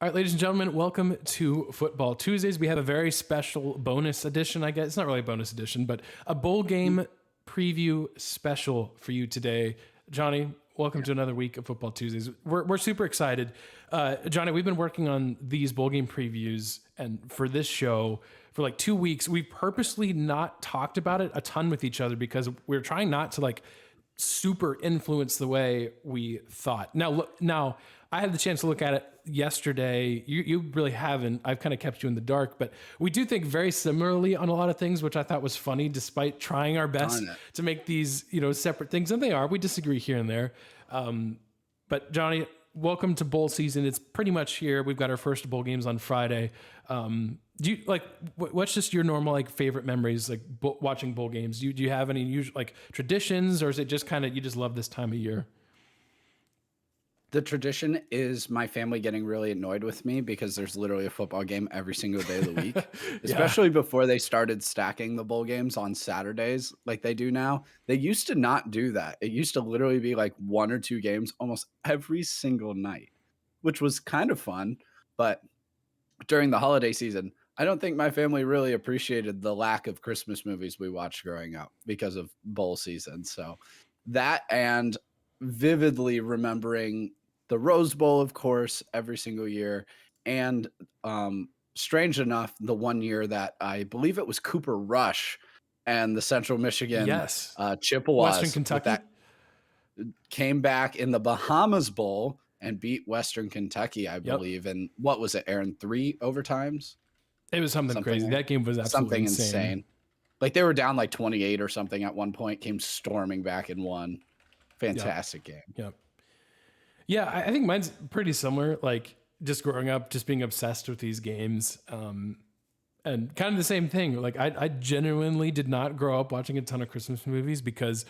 All right, ladies and gentlemen, welcome to Football Tuesdays. We have a very special bonus edition, I guess. It's not really a bonus edition, but a bowl game preview special for you today. Jonny, welcome to another week of Football Tuesdays. We're super excited. Jonny, we've been working on these bowl game previews and for this show for like 2 weeks. We've purposely not talked about it a ton with each other because we're trying not to like super influence the way we thought. Now I had the chance to look at it yesterday. You really haven't. I've kind of kept you in the dark, but we do think very similarly on a lot of things, which I thought was funny, despite trying our best to make these, separate things. And they are. We disagree here and there. But Jonny, welcome to bowl season. It's pretty much here. We've got our first bowl games on Friday. Do you like what's just your normal like favorite memories like watching bowl games? Do you have any usual like traditions, or is it just kind of you just love this time of year? The tradition is my family getting really annoyed with me because there's literally a football game every single day of the week, especially before they started stacking the bowl games on Saturdays like they do now. They used to not do that. It used to literally be like one or two games almost every single night, which was kind of fun. But during the holiday season, I don't think my family really appreciated the lack of Christmas movies we watched growing up because of bowl season. So that and vividly remembering the Rose Bowl, of course, every single year. And strange enough, the one year that I believe it was Cooper Rush and the Central Michigan Yes. Chippewas Western Kentucky that came back in the Bahamas Bowl and beat Western Kentucky, I believe. And what was it, Aaron? 3 overtimes? It was something crazy. That game was absolutely insane. Like they were down like 28 or something at one point, came storming back and won. Fantastic game. Yep. Yeah, I think mine's pretty similar. Like just growing up, just being obsessed with these games. And kind of the same thing. Like I genuinely did not grow up watching a ton of Christmas movies because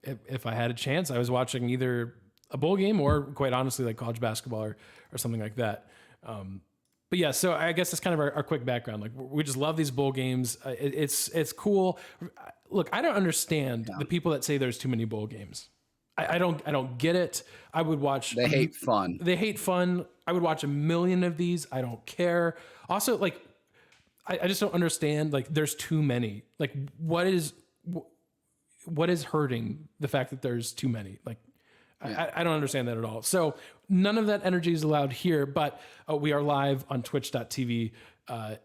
if I had a chance, I was watching either a bowl game or quite honestly like college basketball or something like that. But yeah, so I guess that's kind of our quick background. Like we just love these bowl games. It's cool. Look, I don't understand the people that say there's too many bowl games. I don't get it. I would watch. They hate fun. They hate fun. I would watch a million of these. I don't care. Also, like, I just don't understand. Like, there's too many. Like, what is hurting the fact that there's too many? Like, I don't understand that at all. So none of that energy is allowed here, but we are live on twitch.tv.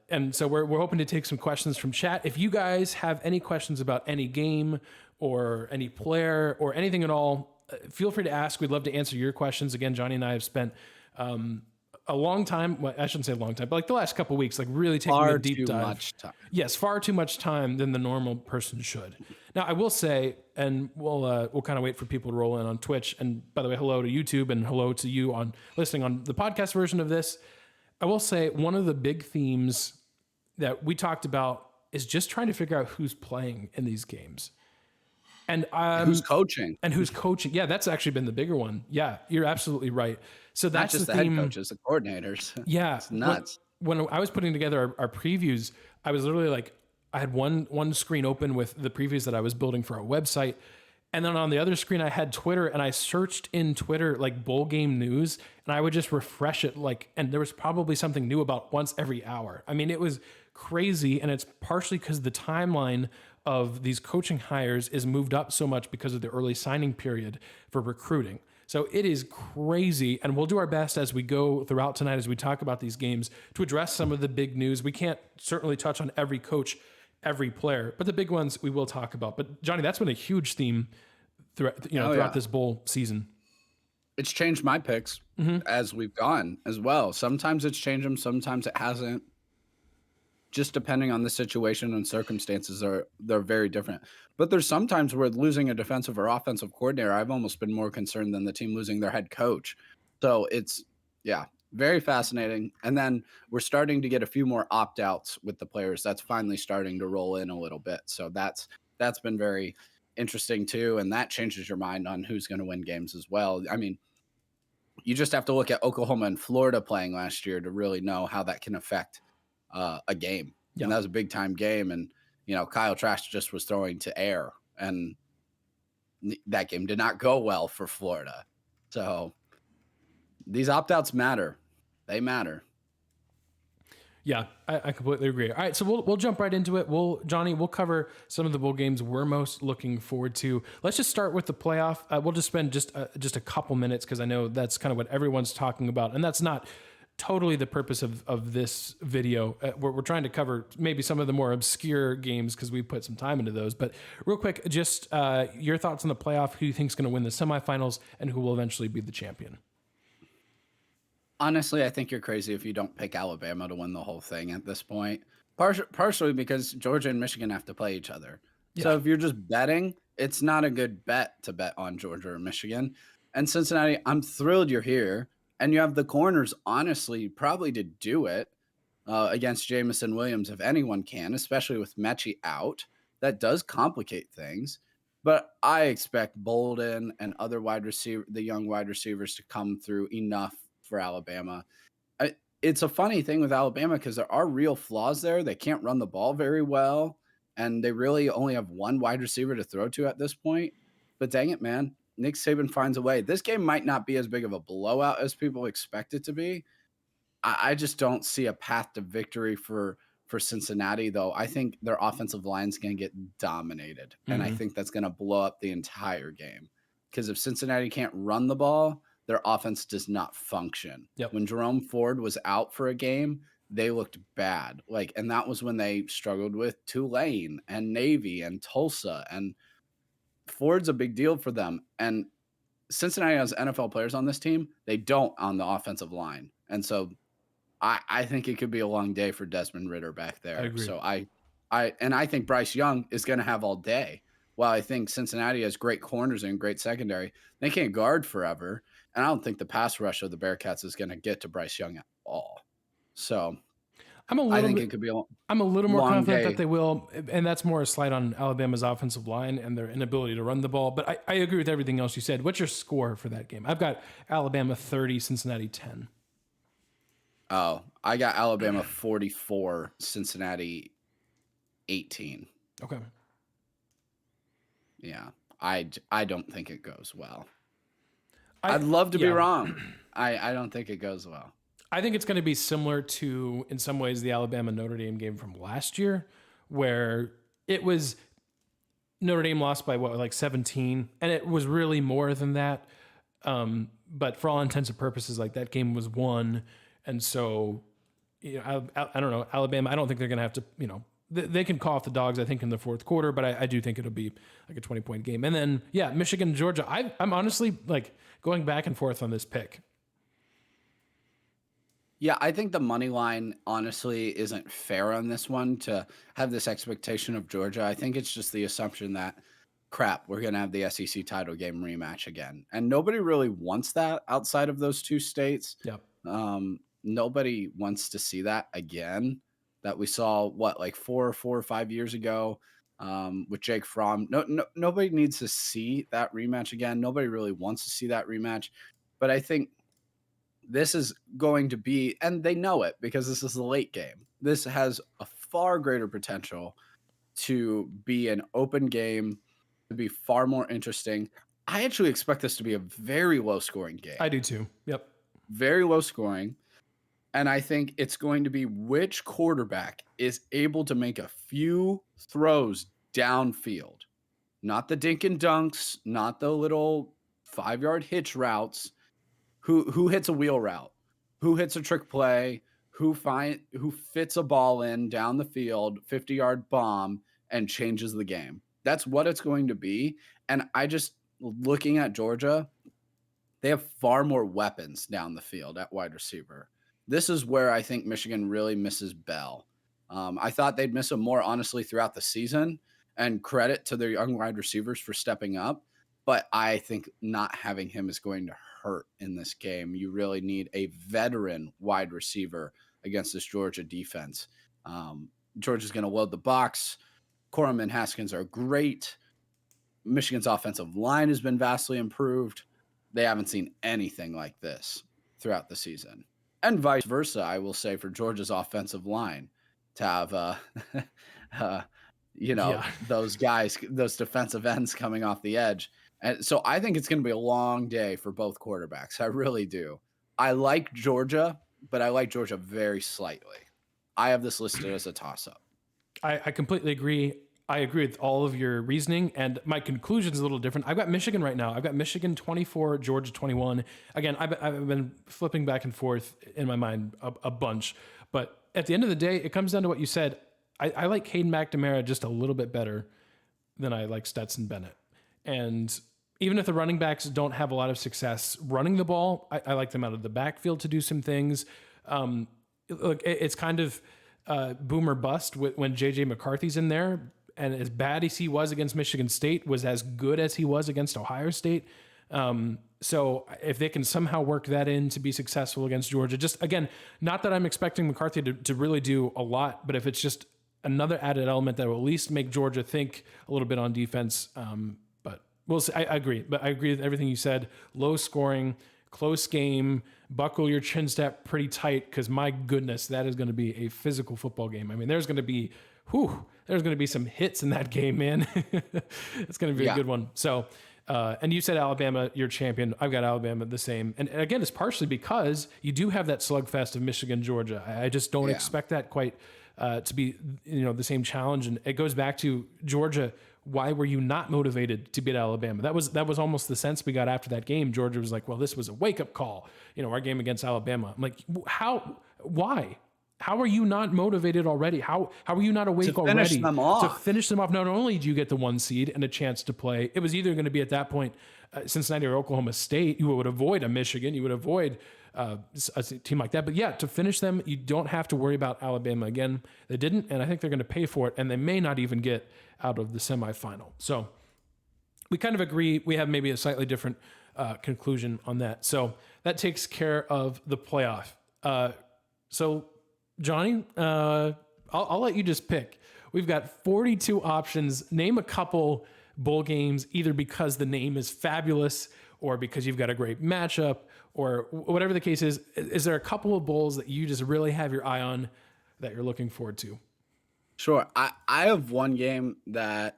And so we're hoping to take some questions from chat. If you guys have any questions about any game or any player or anything at all, feel free to ask. We'd love to answer your questions. Again, Jonny and I have spent a long time. Well, I shouldn't say a long time, but like the last couple of weeks, like really taking a deep dive. Much time. Yes, far too much time than the normal person should. Now, I will say, and we'll kind of wait for people to roll in on Twitch. And by the way, hello to YouTube and hello to you on listening on the podcast version of this. I will say one of the big themes that we talked about is just trying to figure out who's playing in these games. And who's coaching? Yeah, that's actually been the bigger one. Yeah, you're absolutely right. So that's not just the theme. Head coaches, the coordinators. Yeah, it's nuts. When I was putting together our previews, I was literally like, I had one screen open with the previews that I was building for our website. And then on the other screen, I had Twitter, and I searched in Twitter like bowl game news, and I would just refresh it and there was probably something new about once every hour. I mean, it was crazy, and it's partially because the timeline of these coaching hires is moved up so much because of the early signing period for recruiting. So it is crazy, and we'll do our best as we go throughout tonight as we talk about these games to address some of the big news. We can't certainly touch on every coach, every player, but the big ones we will talk about. But Jonny, that's been a huge theme throughout this bowl season. It's changed my picks as we've gone as well. Sometimes it's changed them, sometimes it hasn't. Just depending on the situation and circumstances, they're very different. But there's sometimes where losing a defensive or offensive coordinator, I've almost been more concerned than the team losing their head coach. So it's, very fascinating. And then we're starting to get a few more opt-outs with the players. That's finally starting to roll in a little bit. So that's been very interesting too. And that changes your mind on who's going to win games as well. I mean, you just have to look at Oklahoma and Florida playing last year to really know how that can affect a game. And that was a big time game. And, Kyle Trask just was throwing to air, and that game did not go well for Florida. So these opt-outs matter. They matter. Yeah, I completely agree. All right, so we'll jump right into it. Johnny, we'll cover some of the bowl games we're most looking forward to. Let's just start with the playoff. We'll just spend just a couple minutes because I know that's kind of what everyone's talking about, and that's not totally the purpose of this video. We're trying to cover maybe some of the more obscure games because we put some time into those. But real quick, just your thoughts on the playoff. Who you think's going to win the semifinals, and who will eventually be the champion? Honestly, I think you're crazy if you don't pick Alabama to win the whole thing at this point. Partially because Georgia and Michigan have to play each other. Yeah. So if you're just betting, it's not a good bet to bet on Georgia or Michigan. And Cincinnati, I'm thrilled you're here. And you have the corners, honestly, probably to do it against Jamison Williams if anyone can, especially with Mechie out. That does complicate things. But I expect Bolden and other the young wide receivers to come through enough for Alabama. It's a funny thing with Alabama because there are real flaws there. They can't run the ball very well, and they really only have one wide receiver to throw to at this point. But dang it, man. Nick Saban finds a way. This game might not be as big of a blowout as people expect it to be. I just don't see a path to victory for Cincinnati, though. I think their offensive line is going to get dominated, and I think that's going to blow up the entire game. Because if Cincinnati can't run the ball, their offense does not function. Yep. When Jerome Ford was out for a game, they looked bad. And that was when they struggled with Tulane and Navy and Tulsa, and Ford's a big deal for them. And Cincinnati has NFL players on this team. They don't on the offensive line. And so I think it could be a long day for Desmond Ridder back there. I agree. So I think Bryce Young is going to have all day. While I think Cincinnati has great corners and great secondary, they can't guard forever. And I don't think the pass rush of the Bearcats is going to get to Bryce Young at all. So I think it could be I'm a little more confident day. that they will, and that's more a slight on Alabama's offensive line and their inability to run the ball. But I agree with everything else you said. What's your score for that game? I've got Alabama 30, Cincinnati 10. Oh, I got Alabama 44, Cincinnati 18. Okay. Yeah, I don't think it goes well. I'd love to be wrong. I don't think it goes well. I think it's going to be similar to, in some ways, the Alabama Notre Dame game from last year, where it was Notre Dame lost by like 17, and it was really more than that. But for all intents and purposes, like that game was won, and so I don't know, Alabama. I don't think they're going to have to, they can call off the dogs, I think, in the fourth quarter, but I do think it'll be like a 20-point game. And then, Michigan, Georgia. I'm honestly like going back and forth on this pick. Yeah, I think the money line, honestly, isn't fair on this one to have this expectation of Georgia. I think it's just the assumption that, crap, we're going to have the SEC title game rematch again. And nobody really wants that outside of those two states. Yep. Nobody wants to see that again. That we saw, like 4 or 5 years ago with Jake Fromm. Nobody needs to see that rematch again. Nobody really wants to see that rematch. But I think this is going to be, and they know it because this is the late game. This has a far greater potential to be an open game, to be far more interesting. I actually expect this to be a very low scoring game. I do too. Yep. Very low scoring. And I think it's going to be which quarterback is able to make a few throws downfield. Not the dink and dunks, not the little 5-yard hitch routes. Who hits a wheel route? Who hits a trick play? Who fits a ball in down the field, 50-yard bomb, and changes the game? That's what it's going to be. And looking at Georgia, they have far more weapons down the field at wide receiver. This is where I think Michigan really misses Bell. I thought they'd miss him more, honestly, throughout the season, and credit to their young wide receivers for stepping up. But I think not having him is going to hurt in this game. You really need a veteran wide receiver against this Georgia defense. Georgia's going to load the box. Corum and Haskins are great. Michigan's offensive line has been vastly improved. They haven't seen anything like this throughout the season. And vice versa, I will say, for Georgia's offensive line to have, those guys, those defensive ends coming off the edge. And so I think it's going to be a long day for both quarterbacks. I really do. I like Georgia, but I like Georgia very slightly. I have this listed as a toss-up. I completely agree. I agree with all of your reasoning, and my conclusion is a little different. I've got Michigan right now. I've got Michigan 24, Georgia 21. Again, I've been flipping back and forth in my mind a bunch, but at the end of the day, it comes down to what you said. I like Caden McNamara just a little bit better than I like Stetson Bennett. And even if the running backs don't have a lot of success running the ball, I like them out of the backfield to do some things. Look, it's kind of boom or bust when JJ McCarthy's in there. And as bad as he was against Michigan State, was as good as he was against Ohio State. So if they can somehow work that in to be successful against Georgia, just again, not that I'm expecting McCarthy to really do a lot, but if it's just another added element that will at least make Georgia think a little bit on defense. But we'll see. I agree, but I agree with everything you said. Low scoring, close game, buckle your chin strap pretty tight, because my goodness, that is going to be a physical football game. I mean, there's going to be some hits in that game, man. It's going to be a good one. So, and you said Alabama, your champion. I've got Alabama the same. And again, it's partially because you do have that slugfest of Michigan, Georgia. I just don't expect that quite to be, the same challenge. And it goes back to Georgia. Why were you not motivated to beat Alabama? That was almost the sense we got after that game. Georgia was like, well, this was a wake up call, our game against Alabama. I'm like, why? How are you not motivated already? How are you not awake already to finish them off? Not only do you get the 1 seed and a chance to play, it was either going to be at that point Cincinnati or Oklahoma State. You would avoid a Michigan. You would avoid a team like that. But yeah, to finish them, you don't have to worry about Alabama again. They didn't, and I think they're going to pay for it, and they may not even get out of the semifinal. So we kind of agree. We have maybe a slightly different conclusion on that. So that takes care of the playoff. So Jonny, I'll let you just pick. We've got 42 options. Name a couple bowl games, either because the name is fabulous or because you've got a great matchup or whatever the case is. Is there a couple of bowls that you just really have your eye on that you're looking forward to? Sure. I have one game that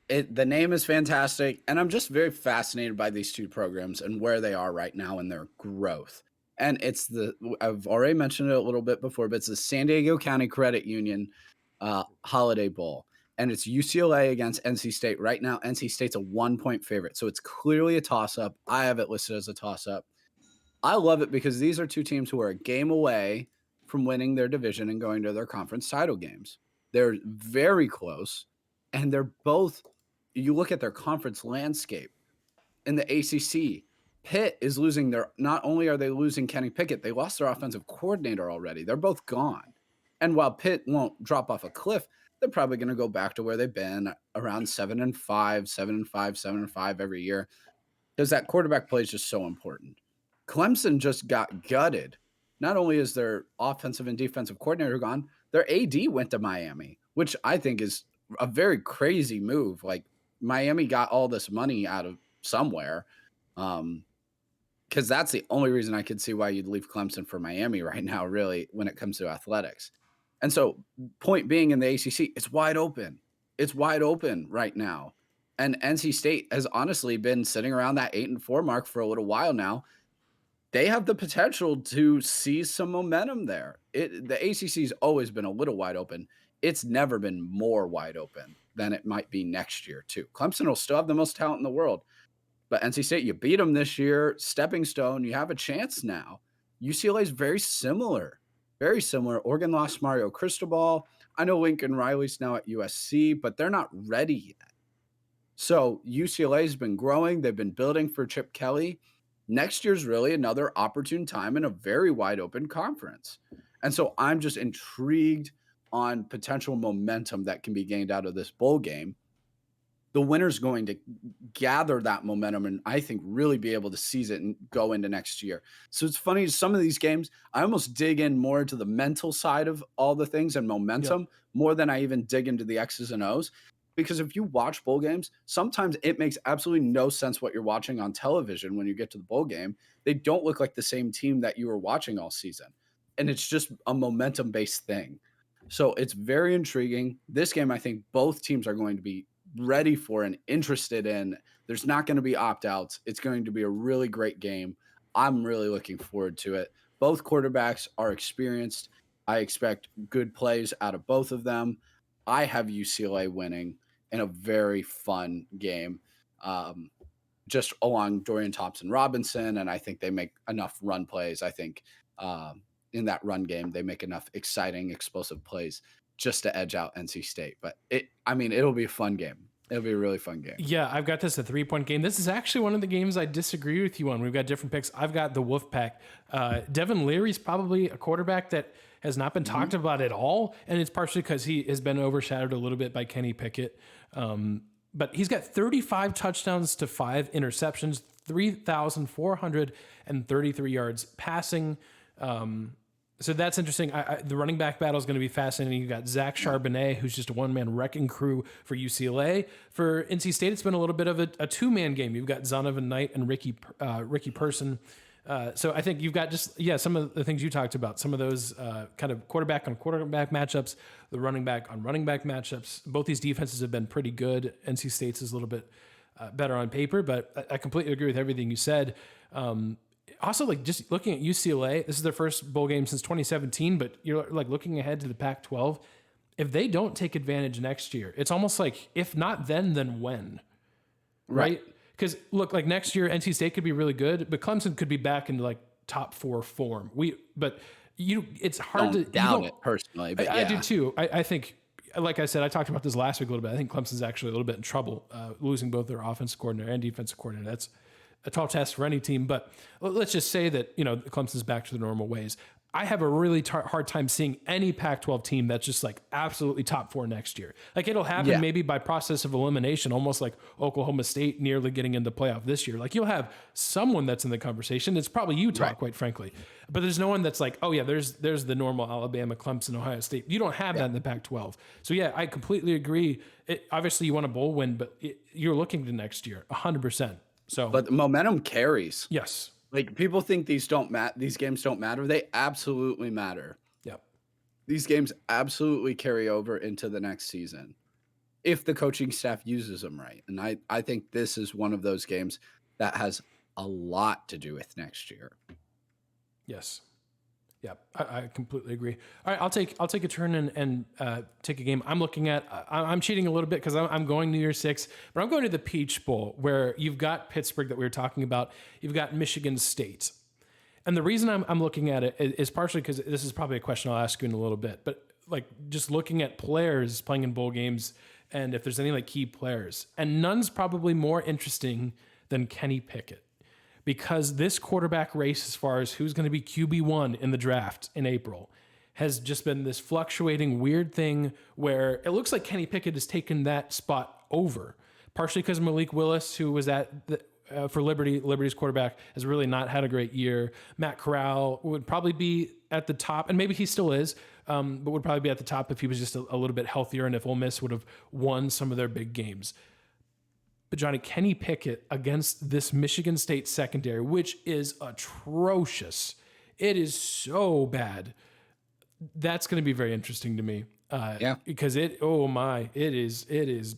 the name is fantastic, and I'm just very fascinated by these two programs and where they are right now in their growth. And it's I've already mentioned it a little bit before, but it's the San Diego County Credit Union Holiday Bowl. And it's UCLA against NC State. Right now, NC State's a 1-point favorite. So it's clearly a toss-up. I have it listed as a toss-up. I love it because these are two teams who are a game away from winning their division and going to their conference title games. They're very close. And they're both, you look at their conference landscape in the ACC, Pitt is losing not only are they losing Kenny Pickett, they lost their offensive coordinator already. They're both gone. And while Pitt won't drop off a cliff, they're probably going to go back to where they've been, around 7-5, 7-5, 7-5 every year, because that quarterback play is just so important. Clemson just got gutted. Not only is their offensive and defensive coordinator gone, their AD went to Miami, which I think is a very crazy move. Like, Miami got all this money out of somewhere. Because that's the only reason I could see why you'd leave Clemson for Miami right now, really, when it comes to athletics. And so, point being, in the ACC, it's wide open. It's wide open right now. And NC State has honestly been sitting around that 8-4 mark for a little while now. They have the potential to seize some momentum there. The ACC's always been a little wide open. It's never been more wide open than it might be next year, too. Clemson will still have the most talent in the world. But NC State, you beat them this year. Stepping stone, you have a chance now. UCLA is very similar. Very similar. Oregon lost Mario Cristobal. I know Lincoln Riley's now at USC, but they're not ready yet. So UCLA has been growing. They've been building for Chip Kelly. Next year's really another opportune time in a very wide open conference. And so I'm just intrigued on potential momentum that can be gained out of this bowl game. The winner's going to gather that momentum and I think really be able to seize it and go into next year. So it's funny, some of these games, I almost dig in more to the mental side of all the things and momentum more than I even dig into the X's and O's. Because if you watch bowl games, sometimes it makes absolutely no sense what you're watching on television when you get to the bowl game. They don't look like the same team that you were watching all season. And it's just a momentum-based thing. So it's very intriguing. This game, I think both teams are going to be ready for and interested in. There's not going to be opt-outs. It's going to be a really great game. I'm really looking forward to it. Both quarterbacks are experienced. I expect good plays out of both of them. I have UCLA winning in a very fun game. Um, just along Dorian Thompson Robinson, and I think they make enough run plays. I think in that run game, they make enough exciting, explosive plays just to edge out NC State. But it'll be a fun game. It'll be a really fun game. Yeah, I've got this a 3-point game. This is actually one of the games I disagree with you on. We've got different picks. I've got the Wolfpack. Devin Leary's probably a quarterback that has not been talked about at all, and it's partially because he has been overshadowed a little bit by Kenny Pickett. But he's got 35 touchdowns to 5 interceptions, 3,433 yards passing. So that's interesting. The running back battle is going to be fascinating. You got Zach Charbonnet, who's just a one-man wrecking crew for UCLA. For NC State, it's been a little bit of a two-man game. You've got Zonovan Knight and Ricky Person. So I think you've got some of the things you talked about, some of those kind of quarterback on quarterback matchups, the running back on running back matchups. Both these defenses have been pretty good. NC State's is a little bit better on paper, but I completely agree with everything you said. Also, like just looking at UCLA, this is their first bowl game since 2017, but you're like looking ahead to the Pac-12. If they don't take advantage next year, it's almost like if not then when, right? Because look, like next year, NC State could be really good, but Clemson could be back into like top 4 form. It's hard to doubt it personally, but I do too. I think, like I said, I talked about this last week a little bit. I think Clemson's actually a little bit in trouble, losing both their offensive coordinator and defensive coordinator. That's a tall task for any team, but let's just say that, Clemson's back to the normal ways. I have a really hard time seeing any Pac-12 team that's just like absolutely top 4 next year. Like it'll happen maybe by process of elimination, almost like Oklahoma State nearly getting into the playoff this year. Like you'll have someone that's in the conversation. It's probably Utah, quite frankly, but there's no one that's like, oh yeah, there's the normal Alabama, Clemson, Ohio State. You don't have that in the Pac-12. So yeah, I completely agree. Obviously you want a bowl win, but you're looking to next year 100%. So, but the momentum carries. Yes. Like people think these games don't matter. They absolutely matter. Yep. These games absolutely carry over into the next season if the coaching staff uses them right. And I think this is one of those games that has a lot to do with next year. Yes. Yeah, I completely agree. All right, I'll take a turn and take a game. I'm looking at. I'm cheating a little bit because I'm going New Year's 6, but I'm going to the Peach Bowl where you've got Pittsburgh that we were talking about. You've got Michigan State, and the reason I'm looking at it is partially because this is probably a question I'll ask you in a little bit. But like just looking at players playing in bowl games, and if there's any like key players, and none's probably more interesting than Kenny Pickett. Because this quarterback race, as far as who's going to be QB1 in the draft in April, has just been this fluctuating weird thing where it looks like Kenny Pickett has taken that spot over. Partially because Malik Willis, who was for Liberty's quarterback, has really not had a great year. Matt Corral would probably be at the top, and maybe he still is, but would probably be at the top if he was just a little bit healthier and if Ole Miss would have won some of their big games. But Johnny, Kenny Pickett against this Michigan State secondary, which is atrocious. It is so bad. That's going to be very interesting to me. Because it is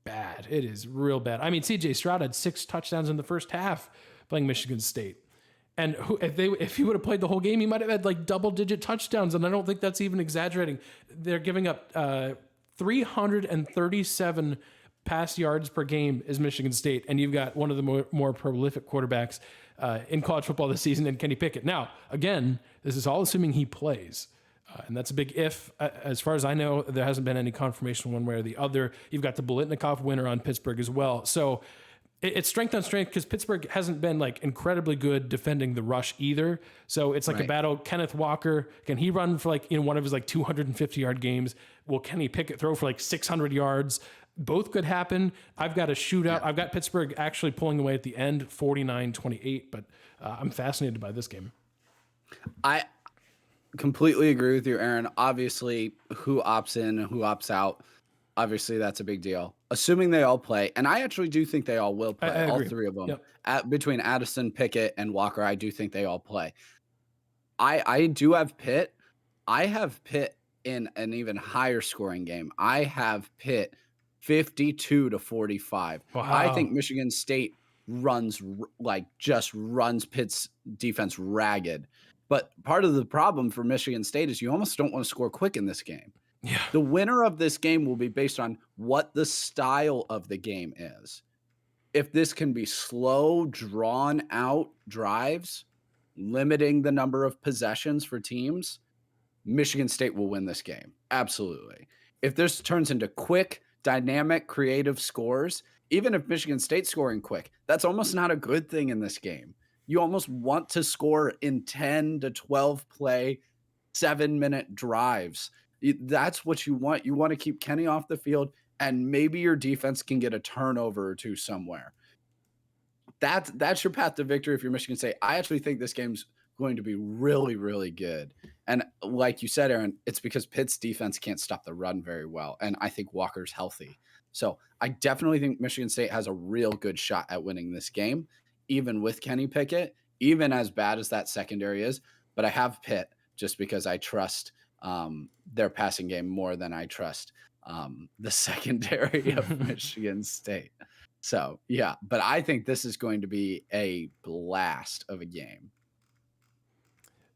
bad. It is real bad. I mean, CJ Stroud had 6 touchdowns in the first half playing Michigan State. And if he would have played the whole game, he might have had like double-digit touchdowns. And I don't think that's even exaggerating. They're giving up 337 pass yards per game is Michigan State, and you've got one of the more prolific quarterbacks in college football this season in Kenny Pickett. Now, again, this is all assuming he plays, and that's a big if. As far as I know, there hasn't been any confirmation one way or the other. You've got the Biletnikoff winner on Pittsburgh as well. So it's strength on strength because Pittsburgh hasn't been like incredibly good defending the rush either. So it's like a battle. Kenneth Walker, can he run for like in one of his like 250-yard games? Will Kenny Pickett throw for like 600 yards? Both could happen. I've got a shootout. I've got Pittsburgh actually pulling away at the end, 49-28, but I'm fascinated by this game. I completely agree with you, Aaron. Obviously, who opts in and who opts out, obviously that's a big deal. Assuming they all play, and I actually do think they all will play, I all agree. 3 of them. Yep. Between Addison, Pickett, and Walker, I do think they all play. I do have Pitt. I have Pitt in an even higher scoring game. I have Pitt 52-45. Wow. I think Michigan State just runs Pitt's defense ragged. But part of the problem for Michigan State is you almost don't want to score quick in this game. Yeah. The winner of this game will be based on what the style of the game is. If this can be slow, drawn out drives, limiting the number of possessions for teams, Michigan State will win this game. Absolutely. If this turns into quick, dynamic, creative scores, even if Michigan State's scoring quick, that's almost not a good thing in this game. You almost want to score in 10 to 12 play, 7-minute drives. That's what you want. You want to keep Kenny off the field, and maybe your defense can get a turnover or two somewhere. That's your path to victory if you're Michigan State. I actually think this game's going to be really, really good. And like you said, Aaron, it's because Pitt's defense can't stop the run very well. And I think Walker's healthy. So I definitely think Michigan State has a real good shot at winning this game, even with Kenny Pickett, even as bad as that secondary is. But I have Pitt just because I trust their passing game more than I trust the secondary of Michigan State. So, yeah, but I think this is going to be a blast of a game.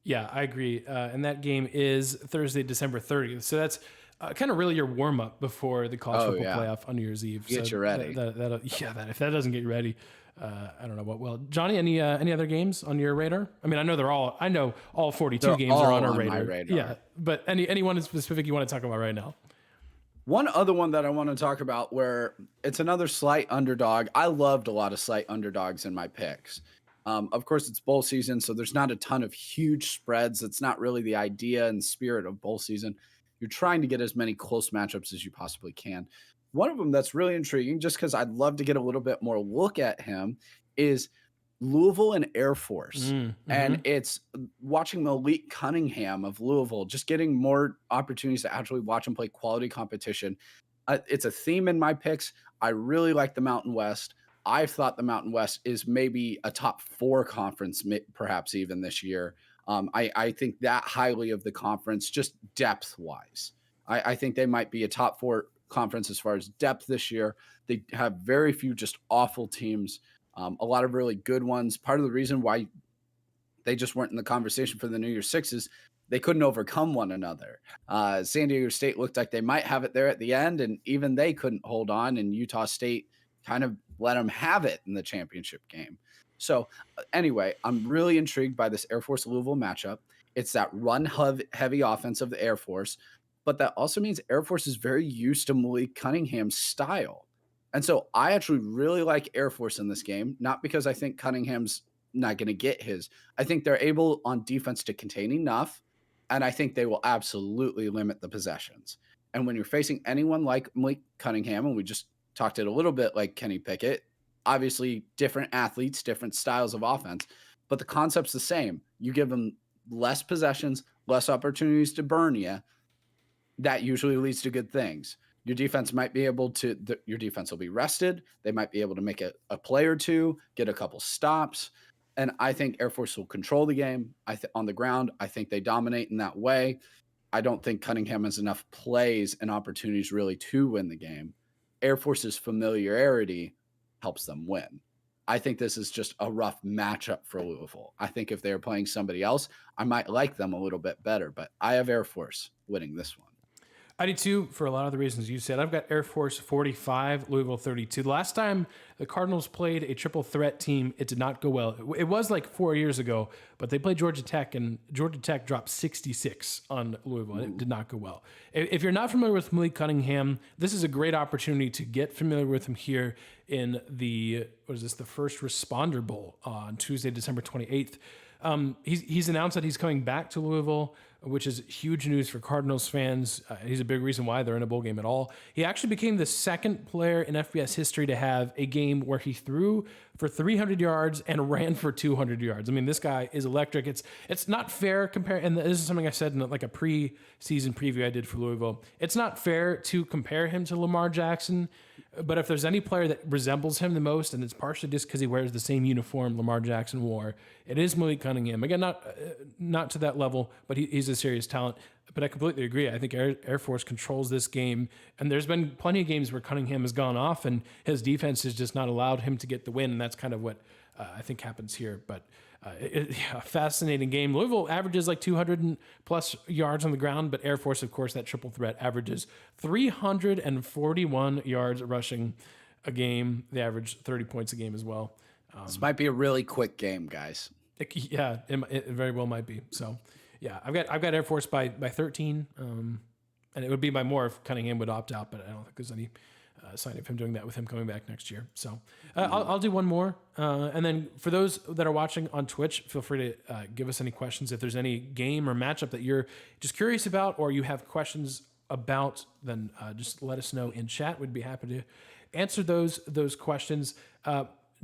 Yeah, I agree. And that game is Thursday, December 30th. So that's kind of really your warm up before the college football playoff on New Year's Eve. Get you ready. If that doesn't get you ready, I don't know what will. Johnny, any other games on your radar? I mean, I know all 42 games are on our radar. Yeah, but anyone specific you want to talk about right now? One other one that I want to talk about where it's another slight underdog. I loved a lot of slight underdogs in my picks. Of course, it's bowl season, so there's not a ton of huge spreads. That's not really the idea and spirit of bowl season. You're trying to get as many close matchups as you possibly can. One of them that's really intriguing, just because I'd love to get a little bit more look at him, is Louisville and Air Force. Mm-hmm. And it's watching Malik Cunningham of Louisville, just getting more opportunities to actually watch him play quality competition. It's a theme in my picks. I really like the Mountain West. I thought the Mountain West is maybe a top 4 conference, perhaps even this year. I think that highly of the conference, just depth-wise. I think they might be a top 4 conference as far as depth this year. They have very few just awful teams, a lot of really good ones. Part of the reason why they just weren't in the conversation for the New Year's Six is they couldn't overcome one another. San Diego State looked like they might have it there at the end, and even they couldn't hold on, and Utah State kind of let them have it in the championship game. So anyway, I'm really intrigued by this Air Force Louisville matchup. It's that run heavy offense of the Air Force, but that also means Air Force is very used to Malik Cunningham's style. And so I actually really like Air Force in this game, not because I think Cunningham's not going to get his. I think they're able on defense to contain enough, and I think they will absolutely limit the possessions. And when you're facing anyone like Malik Cunningham, and we just talked it a little bit like Kenny Pickett, obviously different athletes, different styles of offense, but the concept's the same. You give them less possessions, less opportunities to burn you. That usually leads to good things. Your defense might be able to, your defense will be rested. They might be able to make a play or two, get a couple stops. And I think Air Force will control the game on the ground. I think they dominate in that way. I don't think Cunningham has enough plays and opportunities really to win the game. Air Force's familiarity helps them win. I think this is just a rough matchup for Louisville. I think if they were playing somebody else, I might like them a little bit better, but I have Air Force winning this one. I do too, for a lot of the reasons you said. I've got Air Force 45, Louisville 32. The last time the Cardinals played a triple threat team, it did not go well. It was like 4 years ago, but they played Georgia Tech, and Georgia Tech dropped 66 on Louisville, and it did not go well. If you're not familiar with Malik Cunningham, this is a great opportunity to get familiar with him here in the First Responder Bowl on Tuesday, December 28th. He's announced that he's coming back to Louisville, which is huge news for Cardinals fans. He's a big reason why they're in a bowl game at all. He actually became the second player in FBS history to have a game where he threw for 300 yards and ran for 200 yards. I mean, this guy is electric. It's not fair and this is something I said in like a pre-season preview I did for Louisville. It's not fair to compare him to Lamar Jackson But if there's any player that resembles him the most, and it's partially just because he wears the same uniform Lamar Jackson wore, it is Malik Cunningham. Again, not to that level, but he's a serious talent. But I completely agree. I think Air Force controls this game, and there's been plenty of games where Cunningham has gone off, and his defense has just not allowed him to get the win, and that's kind of what I think happens here. But a fascinating game. Louisville averages like 200 plus yards on the ground, but Air Force, of course, that triple threat averages 341 yards rushing a game. They average 30 points a game as well. This might be a really quick game, guys. It very well might be. So, yeah, I've got Air Force by 13, and it would be by more if Cunningham would opt out, but I don't think there's any sign of him doing that with him coming back next year. So I'll do one more. And then for those that are watching on Twitch, feel free to give us any questions. If there's any game or matchup that you're just curious about or you have questions about, then just let us know in chat. We'd be happy to answer those questions.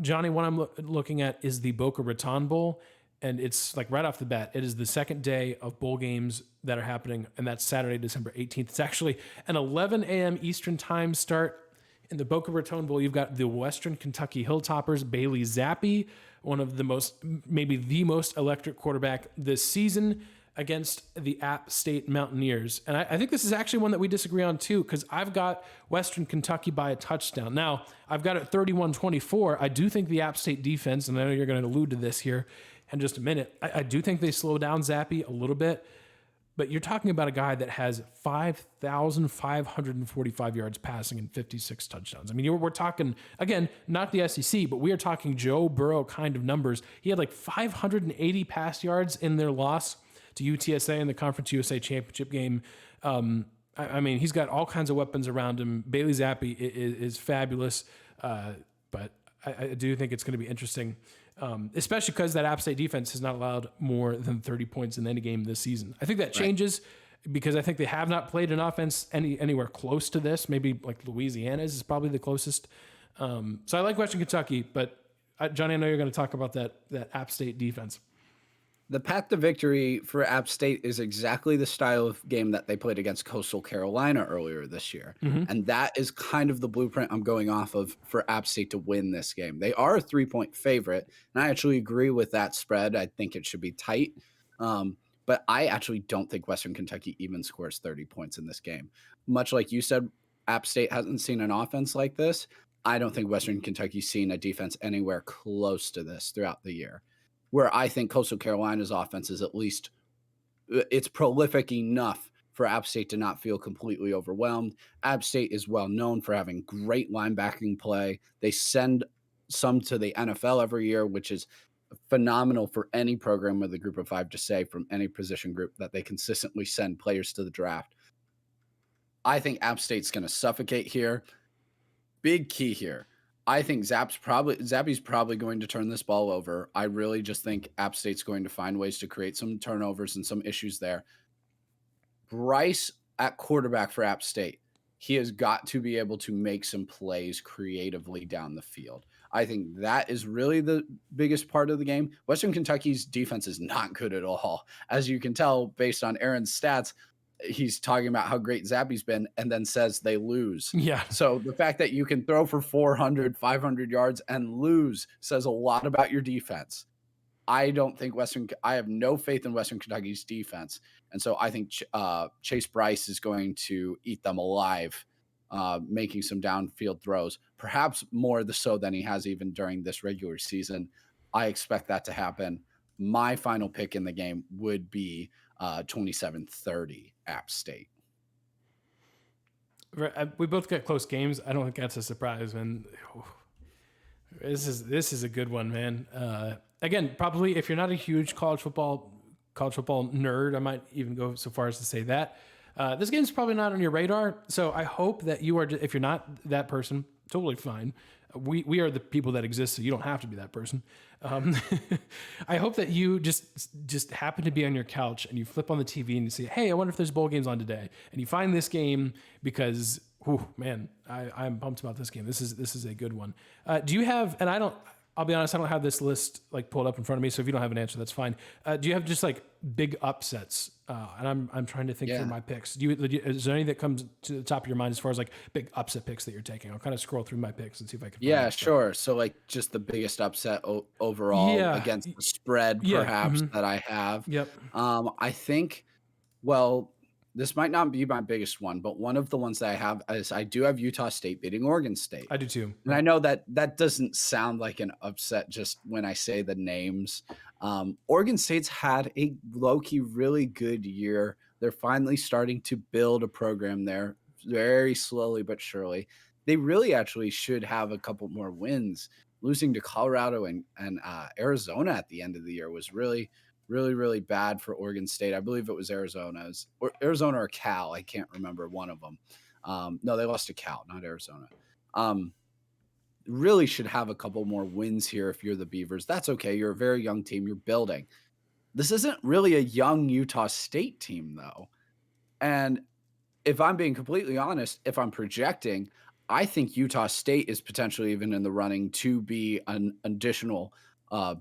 Johnny, what I'm looking at is the Boca Raton Bowl. And it's like right off the bat, it is the second day of bowl games that are happening. And that's Saturday, December 18th. It's actually an 11 a.m. Eastern time start. In the Boca Raton Bowl, you've got the Western Kentucky Hilltoppers, Bailey Zappi, one of the maybe the most electric quarterback this season, against the App State Mountaineers. And I think this is actually one that we disagree on too, because I've got Western Kentucky by a touchdown. Now, I've got it 31-24. I do think the App State defense, and I know you're going to allude to this here in just a minute, I do think they slow down Zappi a little bit. But you're talking about a guy that has 5,545 yards passing and 56 touchdowns. I mean, we're talking, again, not the SEC, but we are talking Joe Burrow kind of numbers. He had like 580 pass yards in their loss to UTSA in the Conference USA Championship game. I mean, he's got all kinds of weapons around him. Bailey Zappi is fabulous, but I do think it's going to be interesting. Especially because that App State defense has not allowed more than 30 points in any game this season. I think that changes because I think they have not played an offense anywhere close to this. Maybe like Louisiana's is probably the closest. So I like Western Kentucky, but Johnny, I know you're going to talk about that App State defense. The path to victory for App State is exactly the style of game that they played against Coastal Carolina earlier this year. Mm-hmm. And that is kind of the blueprint I'm going off of for App State to win this game. They are a 3-point favorite, and I actually agree with that spread. I think it should be tight. But I actually don't think Western Kentucky even scores 30 points in this game. Much like you said, App State hasn't seen an offense like this. I don't think Western Kentucky's seen a defense anywhere close to this throughout the year. Where I think Coastal Carolina's offense is at least it's prolific enough for App State to not feel completely overwhelmed. App State is well known for having great linebacking play. They send some to the NFL every year, which is phenomenal for any program with a group of 5 to say from any position group that they consistently send players to the draft. I think App State's going to suffocate here. Big key here. I think Zappi's probably going to turn this ball over. I really just think App State's going to find ways to create some turnovers and some issues there. Bryce at quarterback for App State, he has got to be able to make some plays creatively down the field. I think that is really the biggest part of the game. Western Kentucky's defense is not good at all. As you can tell based on Aaron's stats, he's talking about how great Zappi's been and then says they lose. Yeah. So the fact that you can throw for 400, 500 yards and lose says a lot about your defense. I have no faith in Western Kentucky's defense. And so I think Chase Bryce is going to eat them alive, making some downfield throws, perhaps more so than he has even during this regular season. I expect that to happen. My final pick in the game would be 27-30 App State. We both got close games. I don't think that's a surprise, man. This is a good one, man. Again, probably if you're not a huge college football nerd, I might even go so far as to say that this game's probably not on your radar. So I hope that you are. If you're not that person, totally fine. We are the people that exist, so you don't have to be that person. I hope that you just happen to be on your couch and you flip on the TV and you say, hey, I wonder if there's bowl games on today. And you find this game because, man, I'm pumped about this game. This is a good one. Do you have, and I'll be honest, I don't have this list like pulled up in front of me, so if you don't have an answer, that's fine. Do you have just like big upsets and I'm trying to think through Yeah. my picks. Is there any that comes to the top of your mind as far as like big upset picks that you're taking? I'll kind of scroll through my picks and see if I can find Yeah, it. sure. So like just the biggest upset overall Yeah, against the spread yeah, perhaps that I have. yep, I think, well, this might not be my biggest one, but one of the ones that I have is I do have Utah State beating Oregon State. I do too. And I know that that doesn't sound like an upset just when I say the names. Oregon State's had a low-key really good year. They're finally starting to build a program there very slowly but surely. They really actually should have a couple more wins. Losing to Colorado and Arizona at the end of the year was really, really, really bad for Oregon State. I believe it was Arizona or Cal. I can't remember one of them. No, they lost to Cal, not Arizona. Um, really should have a couple more wins here if you're the Beavers. That's okay. You're a very young team. You're building. This isn't really a young Utah State team, though. And if I'm being completely honest, if I'm projecting, I think Utah State is potentially even in the running to be an additional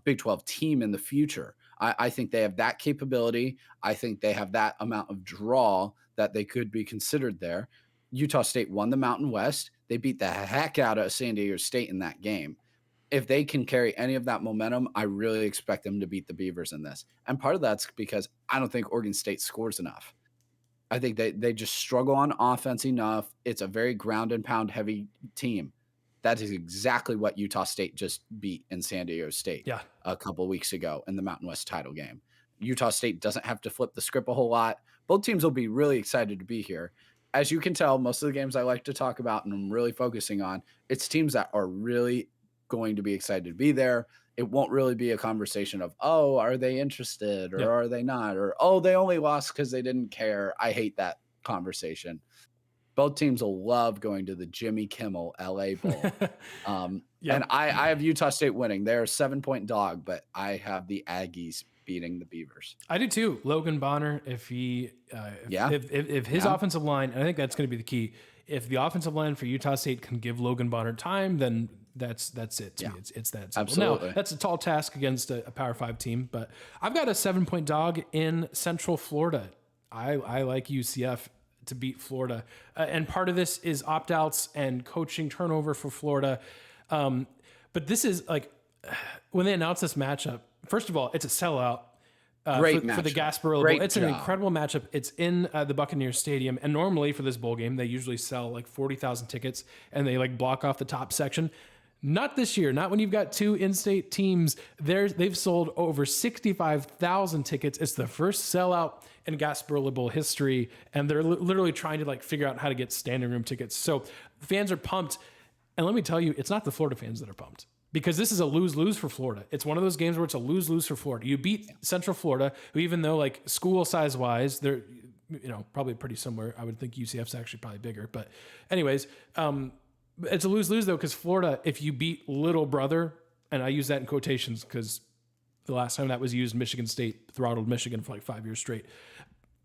Big 12 team in the future. I think they have that capability. I think they have that amount of draw that they could be considered there. Utah State won the Mountain West. They beat the heck out of San Diego State in that game. If they can carry any of that momentum, I really expect them to beat the Beavers in this. And part of that's because I don't think Oregon State scores enough. I think they just struggle on offense enough. It's a very ground and pound heavy team. That is exactly what Utah State just beat in San Diego State Yeah, a couple weeks ago in the Mountain West title game. Utah State doesn't have to flip the script a whole lot. Both teams will be really excited to be here. As you can tell, most of the games I like to talk about and I'm really focusing on, it's teams that are really going to be excited to be there. It won't really be a conversation of, oh, are they interested or yeah. are they not? Or, oh, they only lost because they didn't care. I hate that conversation. Both teams will love going to the Jimmy Kimmel LA Bowl. Yep. And I have Utah State winning. They're a 7-point dog, but I have the Aggies beating the Beavers. I do too. Logan Bonner, if he, Yeah. if his offensive line, and I think that's going to be the key. If the offensive line for Utah State can give Logan Bonner time, then that's it. To me. It's that simple. Absolutely. Now, that's a tall task against a Power 5 team, but I've got a 7-point dog in Central Florida. I like UCF to beat Florida, and part of this is opt-outs and coaching turnover for Florida. But this is like when they announced this matchup. First of all, it's a sellout. Great for the matchup. Gasparilla Great Bowl. It's an job. incredible matchup. It's in the Buccaneers Stadium, and normally for this bowl game, they usually sell like 40,000 tickets, and they like block off the top section. Not this year. Not when you've got two in-state teams. They've sold over 65,000 tickets. It's the first sellout in Gasparilla Bowl history, and they're literally trying to like figure out how to get standing room tickets. So fans are pumped, and let me tell you, it's not the Florida fans that are pumped. Because this is a lose-lose for Florida. It's one of those games where it's a lose-lose for Florida. You beat Central Florida, who even though like school size-wise, they're probably pretty similar. I would think UCF's actually probably bigger. But anyways, it's a lose-lose though, because Florida, if you beat little brother, and I use that in quotations because the last time that was used, Michigan State throttled Michigan for like 5 years straight.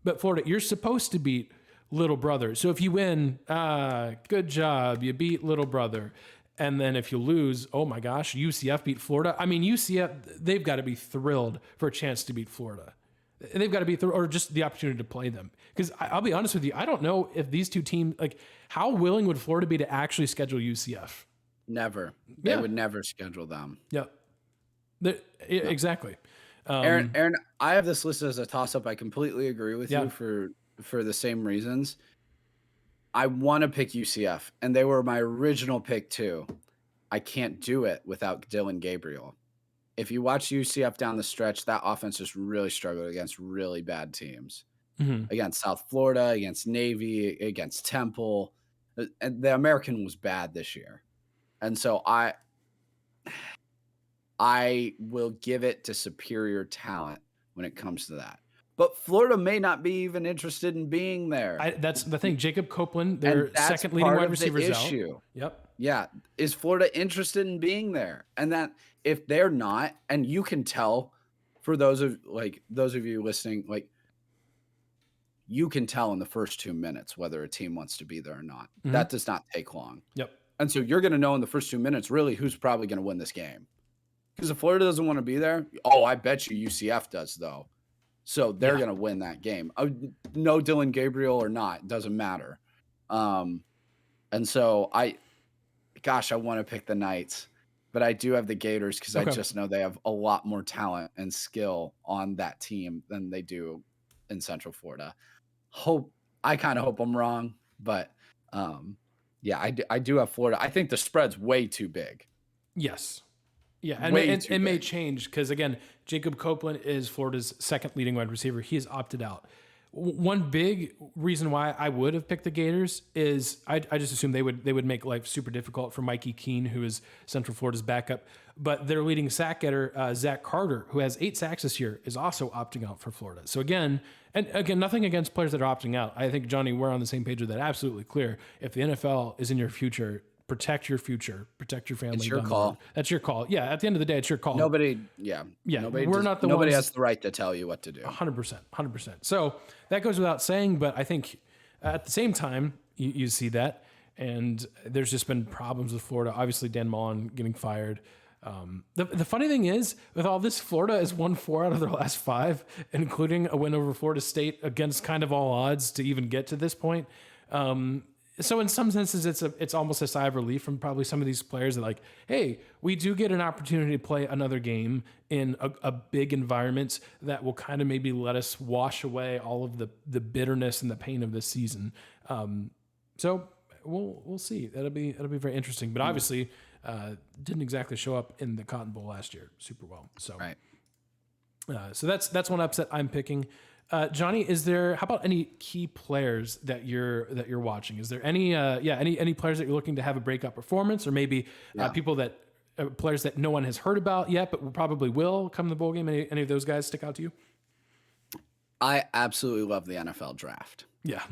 But Florida, you're supposed to beat little brother. So if you win, good job, you beat little brother. And then if you lose, oh my gosh, UCF beat Florida. I mean, UCF, they've got to be thrilled for a chance to beat Florida. They've got to be thrilled, or just the opportunity to play them. Because I'll be honest with you, I don't know if these two teams, like, how willing would Florida be to actually schedule UCF? Never. They would never schedule them. Yeah. Exactly. Aaron, I have this listed as a toss-up. I completely agree with you for the same reasons. I want to pick UCF, and they were my original pick too. I can't do it without Dylan Gabriel. If you watch UCF down the stretch, that offense just really struggled against really bad teams. Against South Florida, against Navy, against Temple. And the American was bad this year. And so I will give it to superior talent when it comes to that. But Florida may not be even interested in being there. That's the thing. Jacob Copeland, their second leading wide receiver, is out. Yep. Yeah. Is Florida interested in being there? And that if they're not, and you can tell for those of you listening, like you can tell in the first 2 minutes whether a team wants to be there or not. That does not take long. Yep. And so you're going to know in the first 2 minutes really who's probably going to win this game. Because if Florida doesn't want to be there, I bet you UCF does though. So they're going to win that game. No Dylan Gabriel or not, doesn't matter. And so I want to pick the Knights, but I do have the Gators because I just know they have a lot more talent and skill on that team than they do in Central Florida. I kind of hope I'm wrong, but I do have Florida. I think the spread's way too big. Yes. Yeah, and it may change because, again, Jacob Copeland is Florida's second leading wide receiver. He has opted out. One big reason why I would have picked the Gators is I just assumed they would make life super difficult for Mikey Keene, who is Central Florida's backup. But their leading sack getter, Zach Carter, who has 8 sacks this year, is also opting out for Florida. So again, nothing against players that are opting out. I think, Johnny, we're on the same page with that. Absolutely clear. If the NFL is in your future, protect your future, protect your family. It's your call. That's your call. Yeah. At the end of the day, it's your call. Nobody has the right to tell you what to do. 100%. So that goes without saying, but I think at the same time, you see that. And there's just been problems with Florida. Obviously, Dan Mullen getting fired. The funny thing is, with all this, Florida has won 4 out of their last 5, including a win over Florida State against kind of all odds to even get to this point. So in some senses, it's almost a sigh of relief from probably some of these players that, like, hey, we do get an opportunity to play another game in a big environment that will kind of maybe let us wash away all of the bitterness and the pain of this season. So we'll see. That'll be very interesting. But obviously, didn't exactly show up in the Cotton Bowl last year super well. So right. So that's one upset I'm picking. Johnny, how about any key players that you're watching? Is there any players that you're looking to have a breakout performance, or maybe players that no one has heard about yet, but probably will come to the bowl game? Any of those guys stick out to you? I absolutely love the NFL draft. Yeah.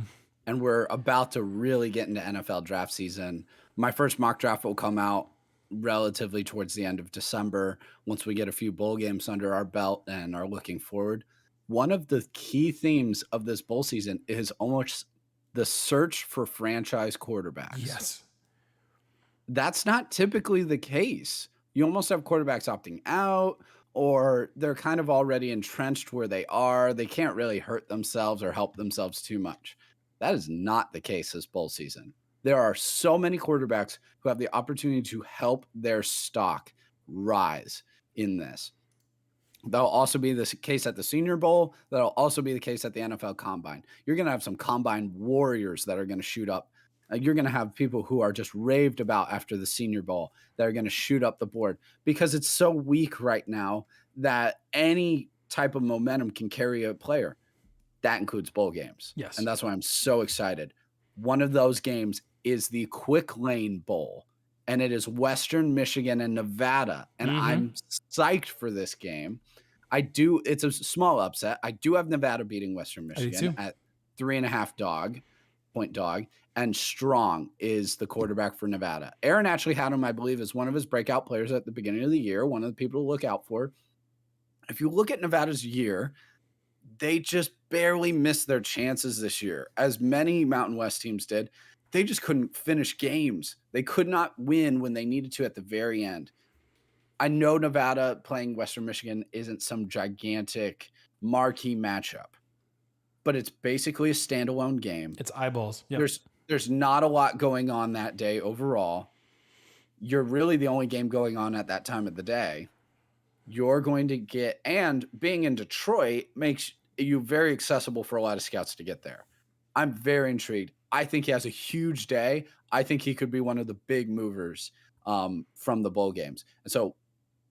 And we're about to really get into NFL draft season. My first mock draft will come out relatively towards the end of December, once we get a few bowl games under our belt and are looking forward. One of the key themes of this bowl season is almost the search for franchise quarterbacks. Yes. That's not typically the case. You almost have quarterbacks opting out, or they're kind of already entrenched where they are. They can't really hurt themselves or help themselves too much. That is not the case this bowl season. There are so many quarterbacks who have the opportunity to help their stock rise in this. That'll also be the case at the Senior Bowl. That'll also be the case at the NFL Combine. You're going to have some Combine warriors that are going to shoot up. You're going to have people who are just raved about after the Senior Bowl that are going to shoot up the board because it's so weak right now that any type of momentum can carry a player. That includes bowl games. Yes. And that's why I'm so excited. One of those games is the Quick Lane Bowl, and it is Western Michigan and Nevada. And I'm psyched for this game. It's a small upset. I do have Nevada beating Western Michigan at 3.5 point dog. And Strong is the quarterback for Nevada. Aaron actually had him, I believe, as one of his breakout players at the beginning of the year, one of the people to look out for. If you look at Nevada's year, they just barely missed their chances this year, as many Mountain West teams did. They just couldn't finish games. They could not win when they needed to at the very end. I know Nevada playing Western Michigan isn't some gigantic marquee matchup, but it's basically a standalone game. It's eyeballs. Yep. There's not a lot going on that day overall. You're really the only game going on at that time of the day. You're going to get, and being in Detroit makes you very accessible for a lot of scouts to get there. I'm very intrigued. I think he has a huge day. I think he could be one of the big movers from the bowl games. And so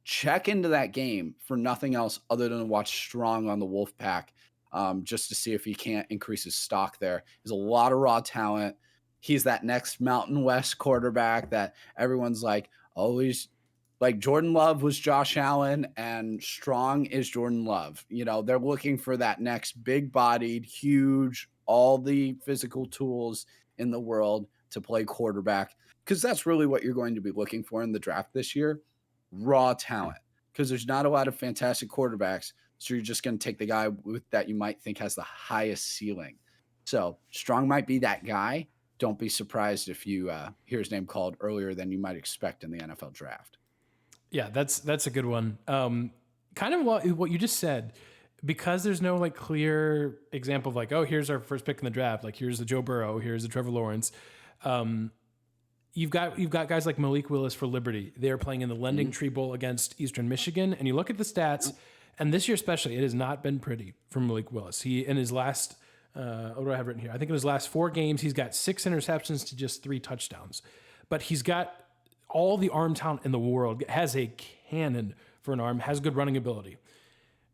check into that game for nothing else other than to watch Strong on the Wolfpack, just to see if he can't increase his stock there. There's a lot of raw talent. He's that next Mountain West quarterback that everyone's like, oh, he's like Jordan Love was Josh Allen and Strong is Jordan Love. You know, they're looking for that next big-bodied, huge, all the physical tools in the world to play quarterback, because that's really what you're going to be looking for in the draft this year, raw talent, because there's not a lot of fantastic quarterbacks, so you're just going to take the guy that you might think has the highest ceiling. So Strong might be that guy. Don't be surprised if you hear his name called earlier than you might expect in the NFL draft. Yeah, that's a good one. Kind of what you just said because there's no like clear example of like, oh, here's our first pick in the draft. Like here's the Joe Burrow, here's the Trevor Lawrence. You've got guys like Malik Willis for Liberty. They're playing in the Lending Tree Bowl against Eastern Michigan. And you look at the stats, and this year especially, it has not been pretty for Malik Willis. He, in his last, what do I have written here? I think in his last 4 games, he's got 6 interceptions to just 3 touchdowns. But he's got all the arm talent in the world, has a cannon for an arm, has good running ability.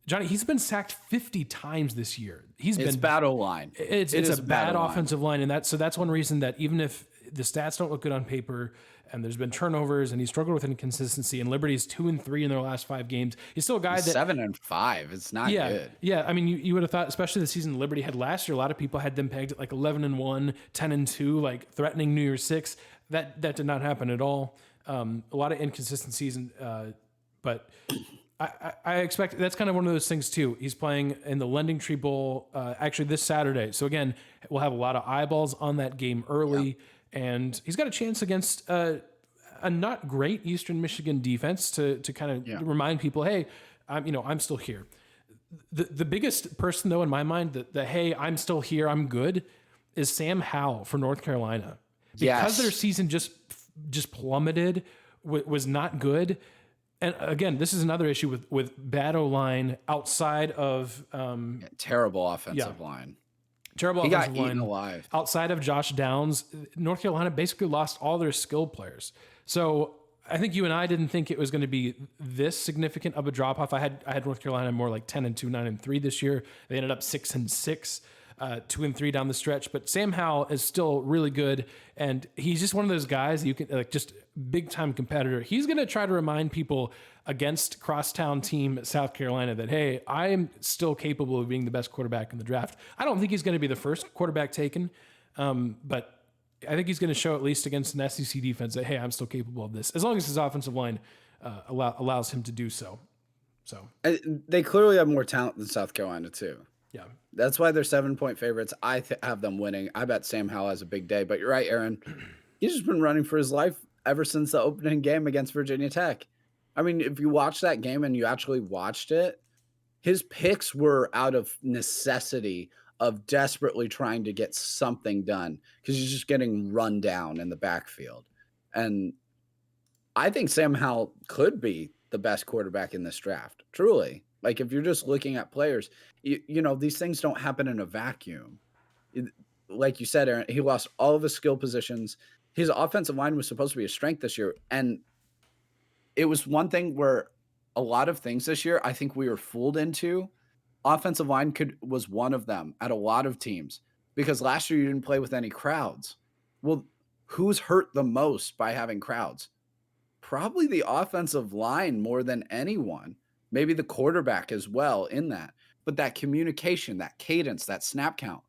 Jonny, he's been sacked 50 times this year. It's battle line. It's a bad offensive line. And that's one reason that even if the stats don't look good on paper and there's been turnovers and he struggled with inconsistency and Liberty's 2-3 in their last 5 games, he's still a guy that 7-5. It's not good. Yeah. I mean, you would have thought, especially the season Liberty had last year, a lot of people had them pegged at like 11-1, 10-2, like threatening New Year's 6. That did not happen at all. A lot of inconsistencies, but I expect that's kind of one of those things too. He's playing in the Lending Tree Bowl actually this Saturday. So again, we'll have a lot of eyeballs on that game early, and he's got a chance against a not great Eastern Michigan defense to kind of remind people, hey, I'm still here. The biggest person though in my mind that hey, I'm still here, I'm good, is Sam Howell for North Carolina, because their season just plummeted, was not good. And again, this is another issue with bad O-line outside of terrible offensive line. Terrible he offensive got line. Eaten alive. Outside of Josh Downs, North Carolina basically lost all their skilled players. So I think you and I didn't think it was going to be this significant of a drop off. I had North Carolina more like 10-2, 9-3 this year. They ended up 6-6. 2-3 down the stretch, but Sam Howell is still really good, and he's just one of those guys you can like, just big time competitor. He's going to try to remind people against crosstown team South Carolina that hey, I am still capable of being the best quarterback in the draft. I don't think he's going to be the first quarterback taken, but I think he's going to show at least against an SEC defense that hey, I'm still capable of this, as long as his offensive line allows him to do so. So they clearly have more talent than South Carolina too. Yeah. That's why they're 7-point favorites. I have them winning. I bet Sam Howell has a big day. But you're right, Aaron. He's just been running for his life ever since the opening game against Virginia Tech. I mean, if you watch that game and you actually watched it, his picks were out of necessity of desperately trying to get something done because he's just getting run down in the backfield. And I think Sam Howell could be the best quarterback in this draft, truly. Like if you're just looking at players, you know, these things don't happen in a vacuum. Like you said, Aaron, he lost all of his skill positions. His offensive line was supposed to be a strength this year. And it was one thing where a lot of things this year, I think we were fooled into. Offensive line was one of them at a lot of teams because last year you didn't play with any crowds. Well, who's hurt the most by having crowds? Probably the offensive line more than anyone. Maybe the quarterback as well in that. But that communication, that cadence, that snap count,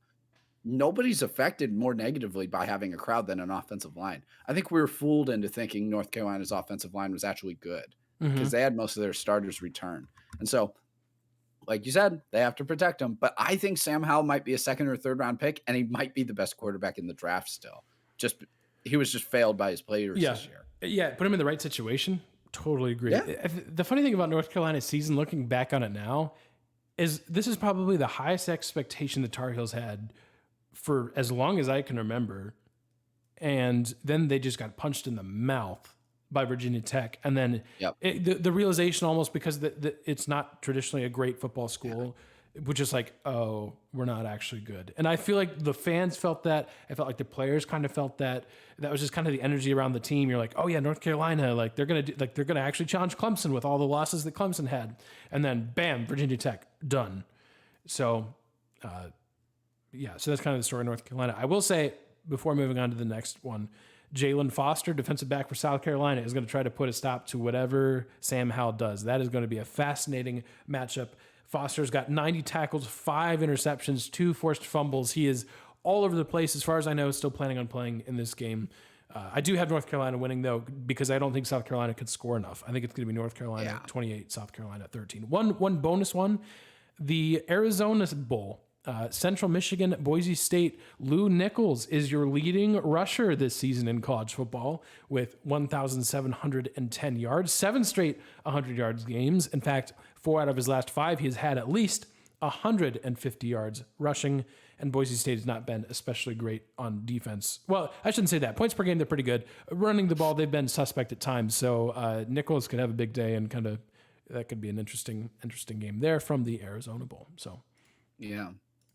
nobody's affected more negatively by having a crowd than an offensive line. I think we were fooled into thinking North Carolina's offensive line was actually good because they had most of their starters return. And so, like you said, they have to protect him. But I think Sam Howell might be a 2nd or 3rd round pick, and he might be the best quarterback in the draft still. He was just failed by his players this year. Yeah, put him in the right situation. Totally agree. Yeah. The funny thing about North Carolina's season, looking back on it now, is this is probably the highest expectation the Tar Heels had for as long as I can remember. And then they just got punched in the mouth by Virginia Tech. And then the realization almost because it's not traditionally a great football school, which is like, oh, we're not actually good. And I feel like the fans felt that. I felt like the players kind of felt that. That was just kind of the energy around the team. You're like, oh yeah, North Carolina, like they're gonna actually challenge Clemson with all the losses that Clemson had. And then bam, Virginia Tech, done. So so that's kind of the story of North Carolina. I will say, before moving on to the next one, Jalen Foster, defensive back for South Carolina, is going to try to put a stop to whatever Sam Howell does. That is going to be a fascinating matchup. Foster's got 90 tackles, 5 interceptions, 2 forced fumbles. He is all over the place. As far as I know, still planning on playing in this game. I do have North Carolina winning, though, because I don't think South Carolina could score enough. I think it's going to be North Carolina 28, South Carolina 13. One bonus one, the Arizona Bowl. Central Michigan, Boise State, Lou Nichols is your leading rusher this season in college football with 1,710 yards, 7 straight 100 yards games. In fact, 4 out of his last 5, he has had at least 150 yards rushing, and Boise State has not been especially great on defense. Well, I shouldn't say that. Points per game, they're pretty good. Running the ball, they've been suspect at times. So Nichols could have a big day, and kind of that could be an interesting game there from the Arizona Bowl. So, yeah.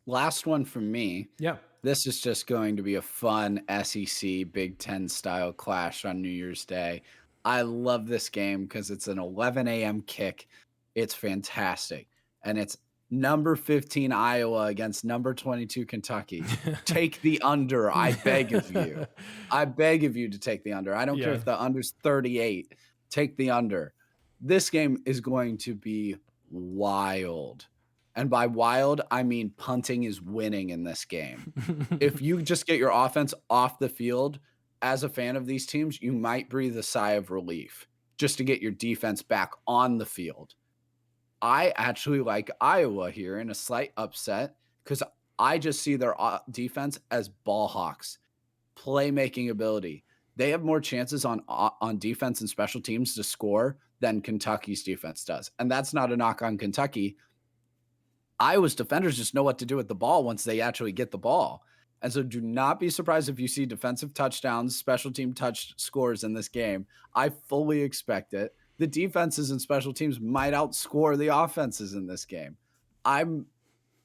Last one from me. yeah. This is just going to be a fun SEC Big Ten style clash on New Year's Day. I love this game because it's an 11 a.m. kick. It's fantastic. And it's number 15 Iowa against number 22 Kentucky. Take the under. I beg of you. I beg of you to take the under. I don't care if the under's 38. Take the under. This game is going to be wild. And by wild, I mean punting is winning in this game. If you just get your offense off the field, as a fan of these teams, you might breathe a sigh of relief just to get your defense back on the field. I actually like Iowa here in a slight upset because I just see their defense as ball hawks, playmaking ability. They have more chances on defense and special teams to score than Kentucky's defense does. And that's not a knock on Kentucky. Iowa's defenders just know what to do with the ball once they actually get the ball. And so do not be surprised if you see defensive touchdowns, special team touch scores in this game. I fully expect it. The defenses and special teams might outscore the offenses in this game. I'm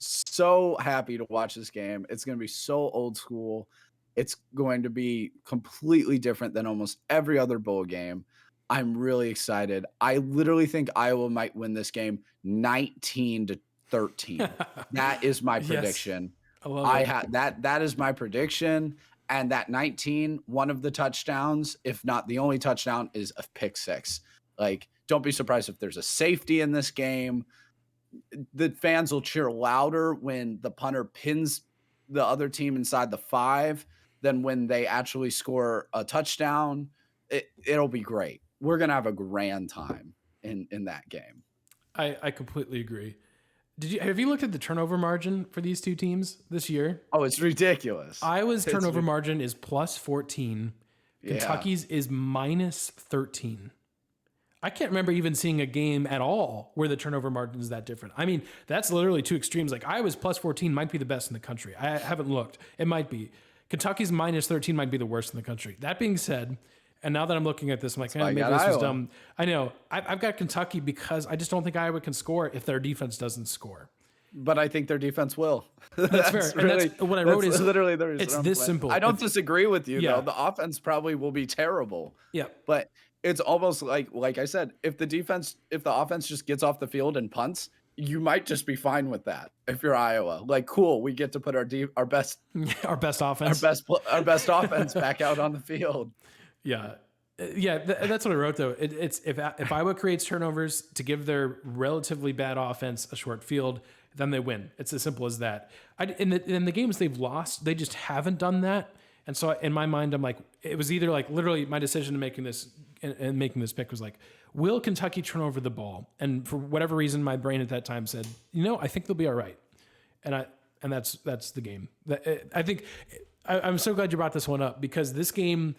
so happy to watch this game. It's going to be so old school. It's going to be completely different than almost every other bowl game. I'm really excited. I literally think Iowa might win this game 19-13. That is my prediction. Yes. That is my prediction. And that 19, one of the touchdowns, if not the only touchdown, is a pick six. Like, don't be surprised if there's a safety in this game. The fans will cheer louder when the punter pins the other team inside the 5 than when they actually score a touchdown. It'll be great. We're going to have a grand time in that game. I completely agree. Have you looked at the turnover margin for these two teams this year? Oh, it's ridiculous. Iowa's turnover margin is plus 14. Kentucky's is minus 13. I can't remember even seeing a game at all where the turnover margin is that different. I mean, that's literally two extremes. Like Iowa's plus 14 might be the best in the country. I haven't looked. It might be. Kentucky's minus 13 might be the worst in the country. That being said, and now that I'm looking at this, I'm like, maybe this is dumb. I know. I've got Kentucky because I just don't think Iowa can score if their defense doesn't score. But I think their defense will. That's fair. Really, and that's what I wrote is literally the reason. It's this simple. I don't disagree with you, though. The offense probably will be terrible. Yeah. But it's almost like I said, if the offense just gets off the field and punts, you might just be fine with that. If you're Iowa, like, cool, we get to put our best offense back out on the field. Yeah. That's what I wrote though. It's if Iowa creates turnovers to give their relatively bad offense a short field, then they win. It's as simple as that. In the games they've lost, they just haven't done that. And so in my mind, I'm like, it was either like literally my decision to making this pick was like, will Kentucky turn over the ball? And for whatever reason, my brain at that time said, I think they'll be all right. And that's the game. I think I'm so glad you brought this one up because this game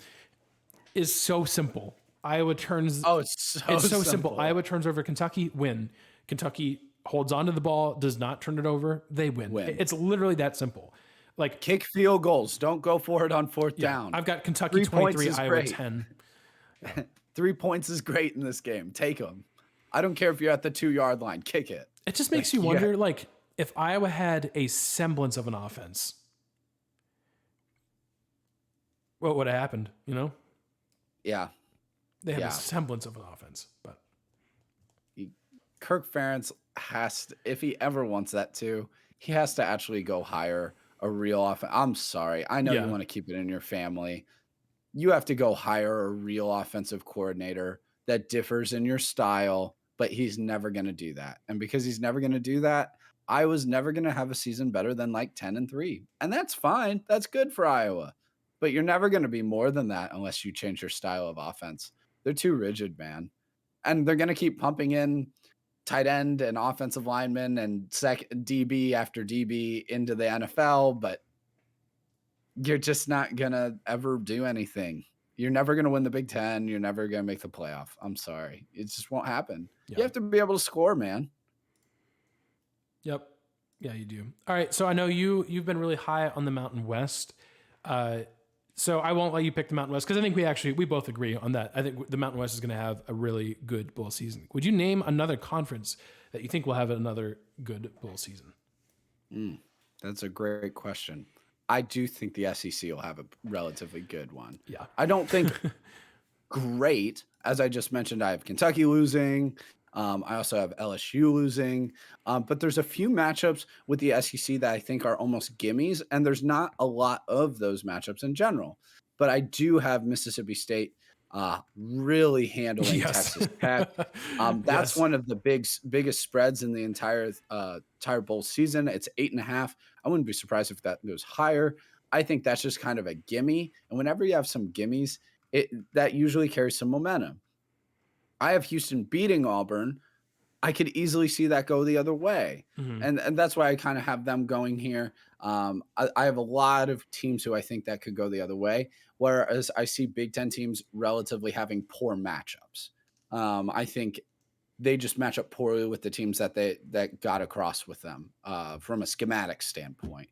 is so simple. Iowa turns. Oh, it's so simple. Iowa turns over Kentucky, win. Kentucky holds onto the ball, does not turn it over, they win. It's literally that simple. Like kick field goals. Don't go for it on fourth down. I've got Kentucky 23, Iowa 10. 3 points is great in this game. Take them. I don't care if you're at the 2-yard line. Kick it. It just makes you wonder, like, if Iowa had a semblance of an offense, what would have happened, Yeah. They have a semblance of an offense, but Kirk Ferentz has to, if he ever wants that to, he has to actually go hire a real offense. I'm sorry. I know you want to keep it in your family. You have to go hire a real offensive coordinator that differs in your style, but he's never going to do that. And because he's never going to do that, Iowa's never going to have a season better than like 10-3. And that's fine. That's good for Iowa. But you're never going to be more than that unless you change your style of offense. They're too rigid, man. And they're going to keep pumping in tight end and offensive linemen and DB after DB into the NFL, but you're just not going to ever do anything. You're never going to win the Big Ten. You're never going to make the playoff. I'm sorry. It just won't happen. Yeah. You have to be able to score, man. Yep. Yeah, you do. All right. So I know you've been really high on the Mountain West. So I won't let you pick the Mountain West because I think we both agree on that. I think the Mountain West is going to have a really good bowl season. Would you name another conference that you think will have another good bowl season? That's a great question. I do think the SEC will have a relatively good one. Yeah. I don't think great. As I just mentioned, I have Kentucky losing. I also have LSU losing. But there's a few matchups with the SEC that I think are almost gimmies, and there's not a lot of those matchups in general. But I do have Mississippi State really handling Yes. Texas Tech. That's Yes. one of the biggest spreads in the entire bowl season. It's 8.5. I wouldn't be surprised if that goes higher. I think that's just kind of a gimme. And whenever you have some gimmies, that usually carries some momentum. I have Houston beating Auburn. I could easily see that go the other way. Mhm. And that's why I kind of have them going here. I have a lot of teams who I think that could go the other way, whereas I see Big Ten teams relatively having poor matchups. I think they just match up poorly with the teams that got across with them from a schematic standpoint.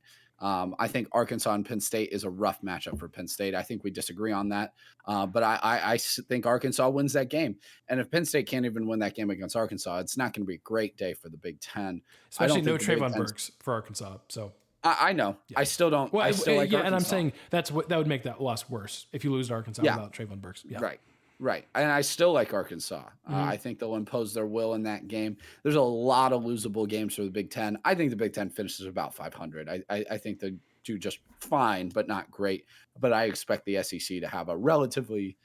I think Arkansas and Penn State is a rough matchup for Penn State. I think we disagree on that, but I think Arkansas wins that game. And if Penn State can't even win that game against Arkansas, it's not going to be a great day for the Big Ten. I Especially don't no think the Big Trayvon Ten's. Burks for Arkansas. So I know. yeah. I still don't. Well, I still like yeah, Arkansas. and I'm saying that would make that loss worse if you lose to Arkansas Yeah. without Trayvon Burks. Yeah. Right. And I still like Arkansas. I think they'll impose their will in that game. There's a lot of losable games for the Big Ten. I think the Big Ten finishes about 500. I think they do just fine, but not great. But I expect the SEC to have a relatively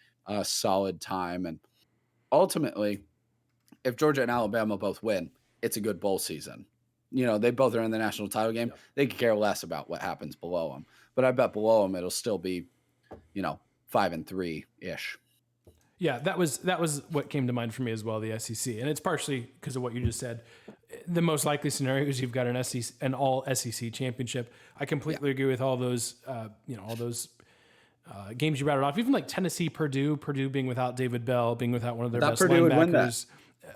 solid time. And ultimately, if Georgia and Alabama both win, it's a good bowl season. They both are in the national title game. Yep. They could care less about what happens below them. But I bet below them, it'll still be, 5-3-ish. Yeah, that was what came to mind for me as well, the SEC, and it's partially because of what you just said. The most likely scenario is you've got an all SEC championship. I completely agree with all those, games you rattled off. Even like Tennessee, Purdue being without David Bell, being without one of their best Purdue would win linebackers.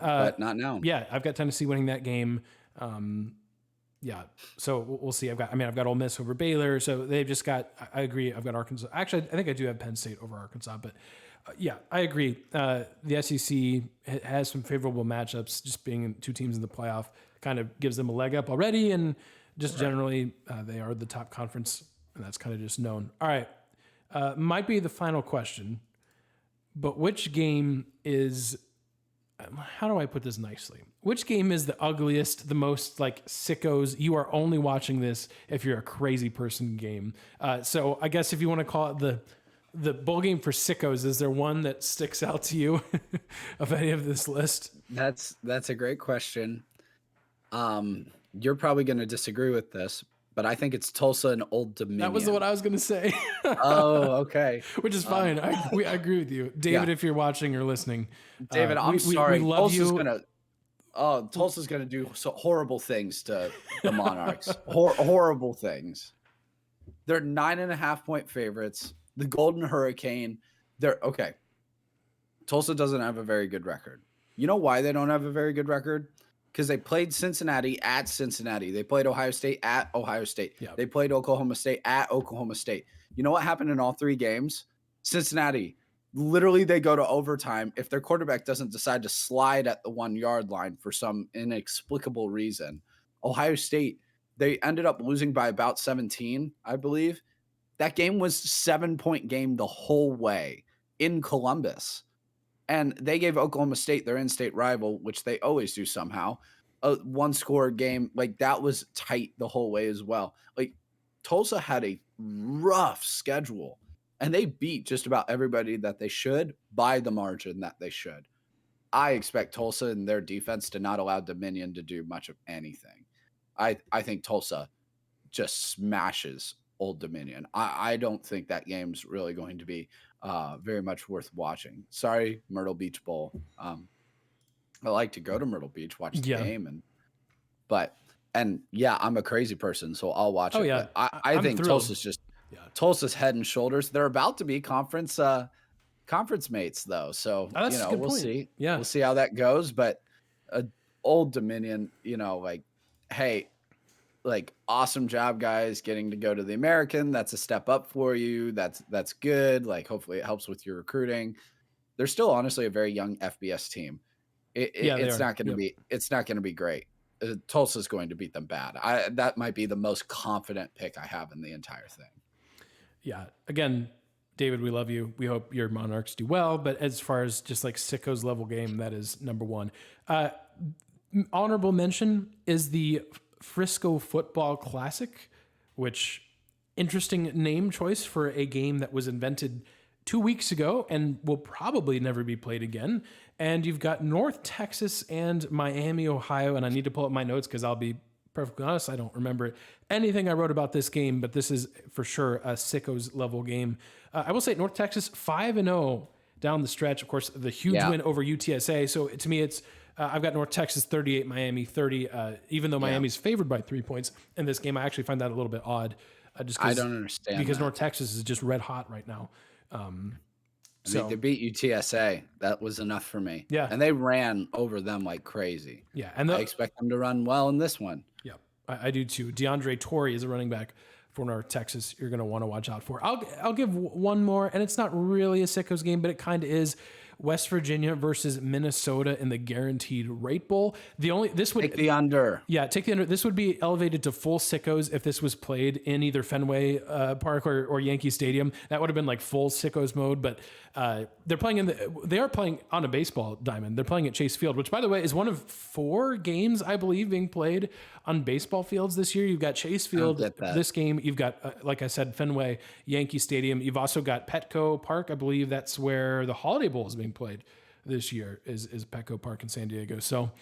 But not now. Yeah, I've got Tennessee winning that game. Yeah, so we'll see. I've got Ole Miss over Baylor. So they've just got. I agree. I've got Arkansas. Actually, I think I do have Penn State over Arkansas, but. Yeah, I agree. The SEC has some favorable matchups. Just being two teams in the playoff kind of gives them a leg up already, and just generally they are the top conference, and that's kind of just known. All right, might be the final question, but which game is? How do I put this nicely? Which game is the ugliest, the most like sickos? You are only watching this if you're a crazy person game. So I guess if you want to call it the bowl game for sickos, is there one that sticks out to you of any of this list? That's a great question. You're probably going to disagree with this, but I think it's Tulsa and Old Dominion. That was what I was going to say. Oh, okay. Which is fine. I agree with you, David. Yeah. If you're watching or listening, David, I'm sorry. We love you. Tulsa's gonna do horrible things to the Monarchs. Horrible things. They're 9.5-point favorites. The Golden Hurricane. They're okay. Tulsa doesn't have a very good record. You know why they don't have a very good record? Because they played Cincinnati at Cincinnati. They played Ohio State at Ohio State. Yep. They played Oklahoma State at Oklahoma State. You know what happened in all three games? Cincinnati, literally they go to overtime. If their quarterback doesn't decide to slide at the 1-yard line for some inexplicable reason. Ohio State, they ended up losing by about 17, I believe. That game was a 7-point game the whole way in Columbus. And they gave Oklahoma State, their in-state rival, which they always do somehow, a one-score game. Like, that was tight the whole way as well. Like, Tulsa had a rough schedule, and they beat just about everybody that they should by the margin that they should. I expect Tulsa and their defense to not allow Dominion to do much of anything. I think Tulsa just smashes Old Dominion. I don't think that game's really going to be very much worth watching. Sorry, Myrtle Beach Bowl. I like to go to Myrtle Beach, watch the game, and I'm a crazy person, so I'll watch it. Yeah, I think thrilled. Tulsa's head and shoulders. They're about to be conference mates though, so we'll see. Yeah, we'll see how that goes. But Old Dominion, hey, like, awesome job, guys, getting to go to the American. That's a step up for you. That's good. Like, hopefully it helps with your recruiting. They're still honestly a very young FBS team. Yeah, they It's are. not going to Yep. be great. Tulsa's going to beat them bad. That might be the most confident pick I have in the entire thing. Yeah. Again, David, we love you. We hope your Monarchs do well. But as far as just like sickos level game, that is number one. Honorable mention is the Frisco Football Classic, which interesting name choice for a game that was invented 2 weeks ago and will probably never be played again. And you've got North Texas and Miami, Ohio. And I need to pull up my notes because I'll be perfectly honest, I don't remember anything I wrote about this game, but this is for sure a sickos level game. I will say North Texas 5-0 down the stretch. Of course, the huge win over UTSA. So to me, it's I've got North Texas 38, Miami 30. Even though Miami's favored by 3 points in this game, I actually find that a little bit odd. Just I don't understand because that. North Texas is just red hot right now. They beat UTSA. That was enough for me. Yeah. And they ran over them like crazy. Yeah. And I expect them to run well in this one. Yeah, I do too. DeAndre Torrey is a running back for North Texas. You're going to want to watch out for. I'll give one more, and it's not really a sickos game, but it kind of is. West Virginia versus Minnesota in the Guaranteed Rate Bowl. This would take the under. Yeah, take the under. This would be elevated to full sickos if this was played in either Fenway Park or Yankee Stadium. That would have been like full sickos mode. But they are playing on a baseball diamond. They're playing at Chase Field, which by the way is one of 4 games I believe being played on baseball fields this year. You've got Chase Field this game. You've got like I said, Fenway, Yankee Stadium. You've also got Petco Park. I believe that's where the Holiday Bowl is being played this year. Is Petco Park in San Diego. So.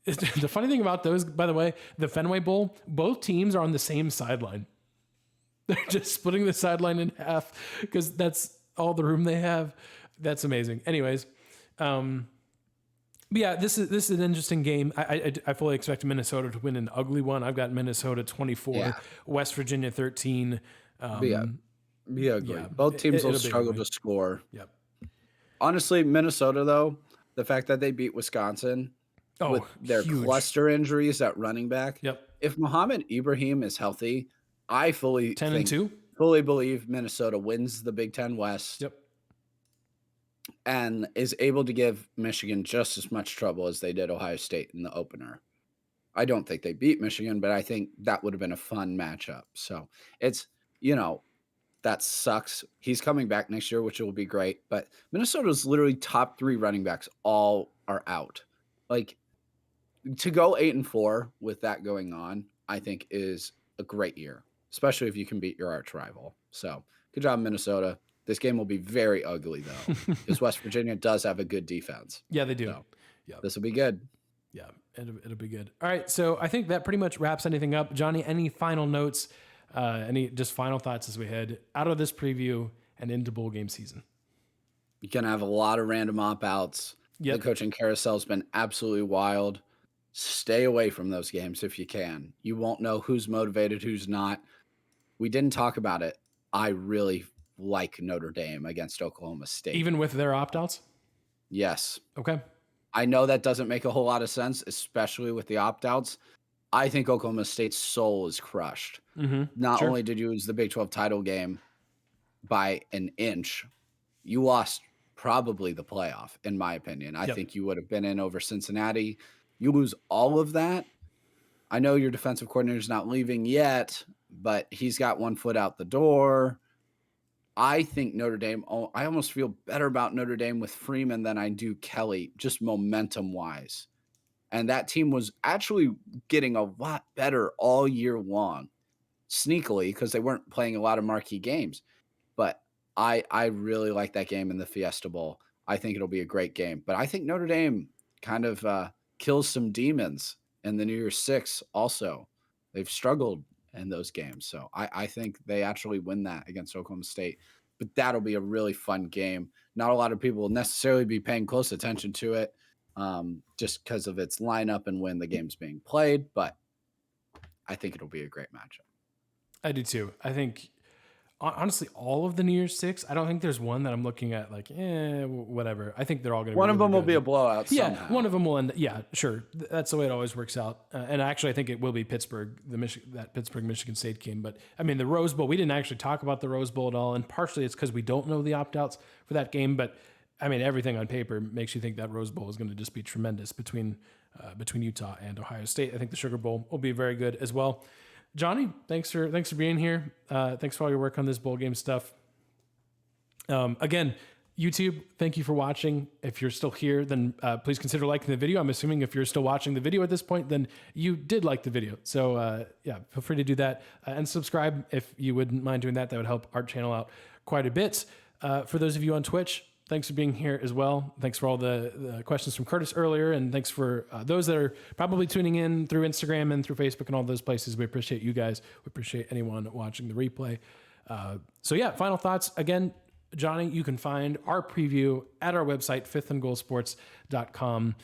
The funny thing about those, by the way, the Fenway Bowl, both teams are on the same sideline. They're just splitting the sideline in half because that's all the room they have. That's amazing. Anyways, but yeah, this is an interesting game. I fully expect Minnesota to win an ugly one. I've got Minnesota 24, West Virginia 13. Both teams will struggle to score. Yep. Honestly, Minnesota though, the fact that they beat Wisconsin. With their cluster injuries at running back. Yep. If Muhammad Ibrahim is healthy, I fully 10-2. Fully believe Minnesota wins the Big Ten West. Yep. And is able to give Michigan just as much trouble as they did Ohio State in the opener. I don't think they beat Michigan, but I think that would have been a fun matchup. So it's, that sucks. He's coming back next year, which will be great. But Minnesota's literally top 3 running backs all are out. Like, to go 8-4 with that going on, I think is a great year, especially if you can beat your arch rival. So good job, Minnesota. This game will be very ugly though, because West Virginia does have a good defense. Yeah, they do. So this will be good. Yeah, it'll be good. All right, so I think that pretty much wraps anything up. Johnny, any final notes? Any just final thoughts as we head out of this preview and into bowl game season? You're gonna have a lot of random opt-outs. Yep. The coaching carousel has been absolutely wild. Stay away from those games if you can. You won't know who's motivated, who's not. We didn't talk about it. I really like Notre Dame against Oklahoma State. Even with their opt-outs? Yes. Okay. I know that doesn't make a whole lot of sense, especially with the opt-outs. I think Oklahoma State's soul is crushed. Mm-hmm. Not only did you lose the Big 12 title game by an inch, you lost probably the playoff, in my opinion. I think you would have been in over Cincinnati. You lose all of that. I know your defensive coordinator is not leaving yet, but he's got one foot out the door. I think Notre Dame, I almost feel better about Notre Dame with Freeman than I do Kelly, just momentum-wise. And that team was actually getting a lot better all year long, sneakily, because they weren't playing a lot of marquee games. But I really like that game in the Fiesta Bowl. I think it'll be a great game. But I think Notre Dame kind of kills some demons in the New Year's Six also. They've struggled in those games. So I think they actually win that against Oklahoma State. But that'll be a really fun game. Not a lot of people will necessarily be paying close attention to it just because of its lineup and when the game's being played. But I think it'll be a great matchup. I do too. I think honestly, all of the New Year's Six, I don't think there's one that I'm looking at like, whatever. I think they're all going to be One of really them will good. be a blowout. Yeah, somehow. one of them will end. Yeah, sure. That's the way it always works out. And actually, I think it will be Pittsburgh, that Pittsburgh-Michigan State game. But I mean, the Rose Bowl, we didn't actually talk about the Rose Bowl at all. And partially it's because we don't know the opt-outs for that game. But I mean, everything on paper makes you think that Rose Bowl is going to just be tremendous between Utah and Ohio State. I think the Sugar Bowl will be very good as well. Jonny, thanks for being here. Thanks for all your work on this bowl game stuff. Again, YouTube, thank you for watching. If you're still here, then please consider liking the video. I'm assuming if you're still watching the video at this point, then you did like the video. So yeah, feel free to do that and subscribe if you wouldn't mind doing that. That would help our channel out quite a bit. For those of you on Twitch, thanks for being here as well. Thanks for all the questions from Curtis earlier. And thanks for those that are probably tuning in through Instagram and through Facebook and all those places. We appreciate you guys. We appreciate anyone watching the replay. So yeah, final thoughts. Again, Jonny, you can find our preview at our website, fifthandgoalsports.com.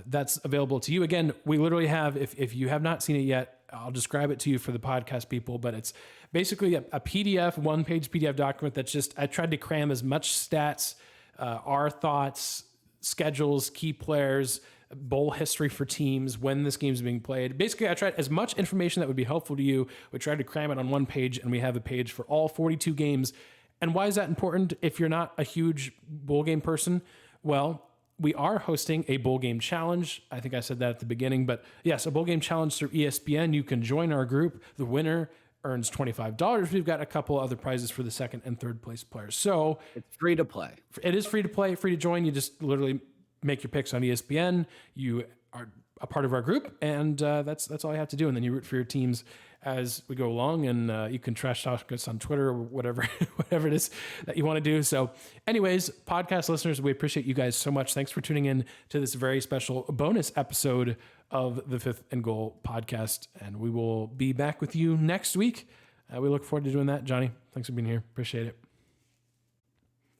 That's available to you. Again, we literally have, if you have not seen it yet, I'll describe it to you for the podcast people, but it's basically a PDF, one-page PDF document that's just, I tried to cram as much stats, our thoughts, schedules, key players, bowl history for teams, when this game is being played. Basically, I tried as much information that would be helpful to you. We tried to cram it on one page, and we have a page for all 42 games. And why is that important if you're not a huge bowl game person? Well, we are hosting a bowl game challenge. I think I said that at the beginning, but yes, a bowl game challenge through ESPN. You can join our group. The winner earns $25. We've got a couple other prizes for the second and third place players. So it's free to play. It is free to play, free to join. You just literally make your picks on ESPN. You are a part of our group, and that's all you have to do. And then you root for your teams as we go along, and you can trash talk us on Twitter or whatever it is that you want to do. So anyways, podcast listeners, we appreciate you guys so much. Thanks for tuning in to this very special bonus episode of the Fifth and Goal podcast. And we will be back with you next week. We look forward to doing that. Jonny, thanks for being here. Appreciate it.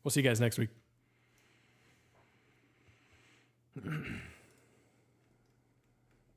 We'll see you guys next week.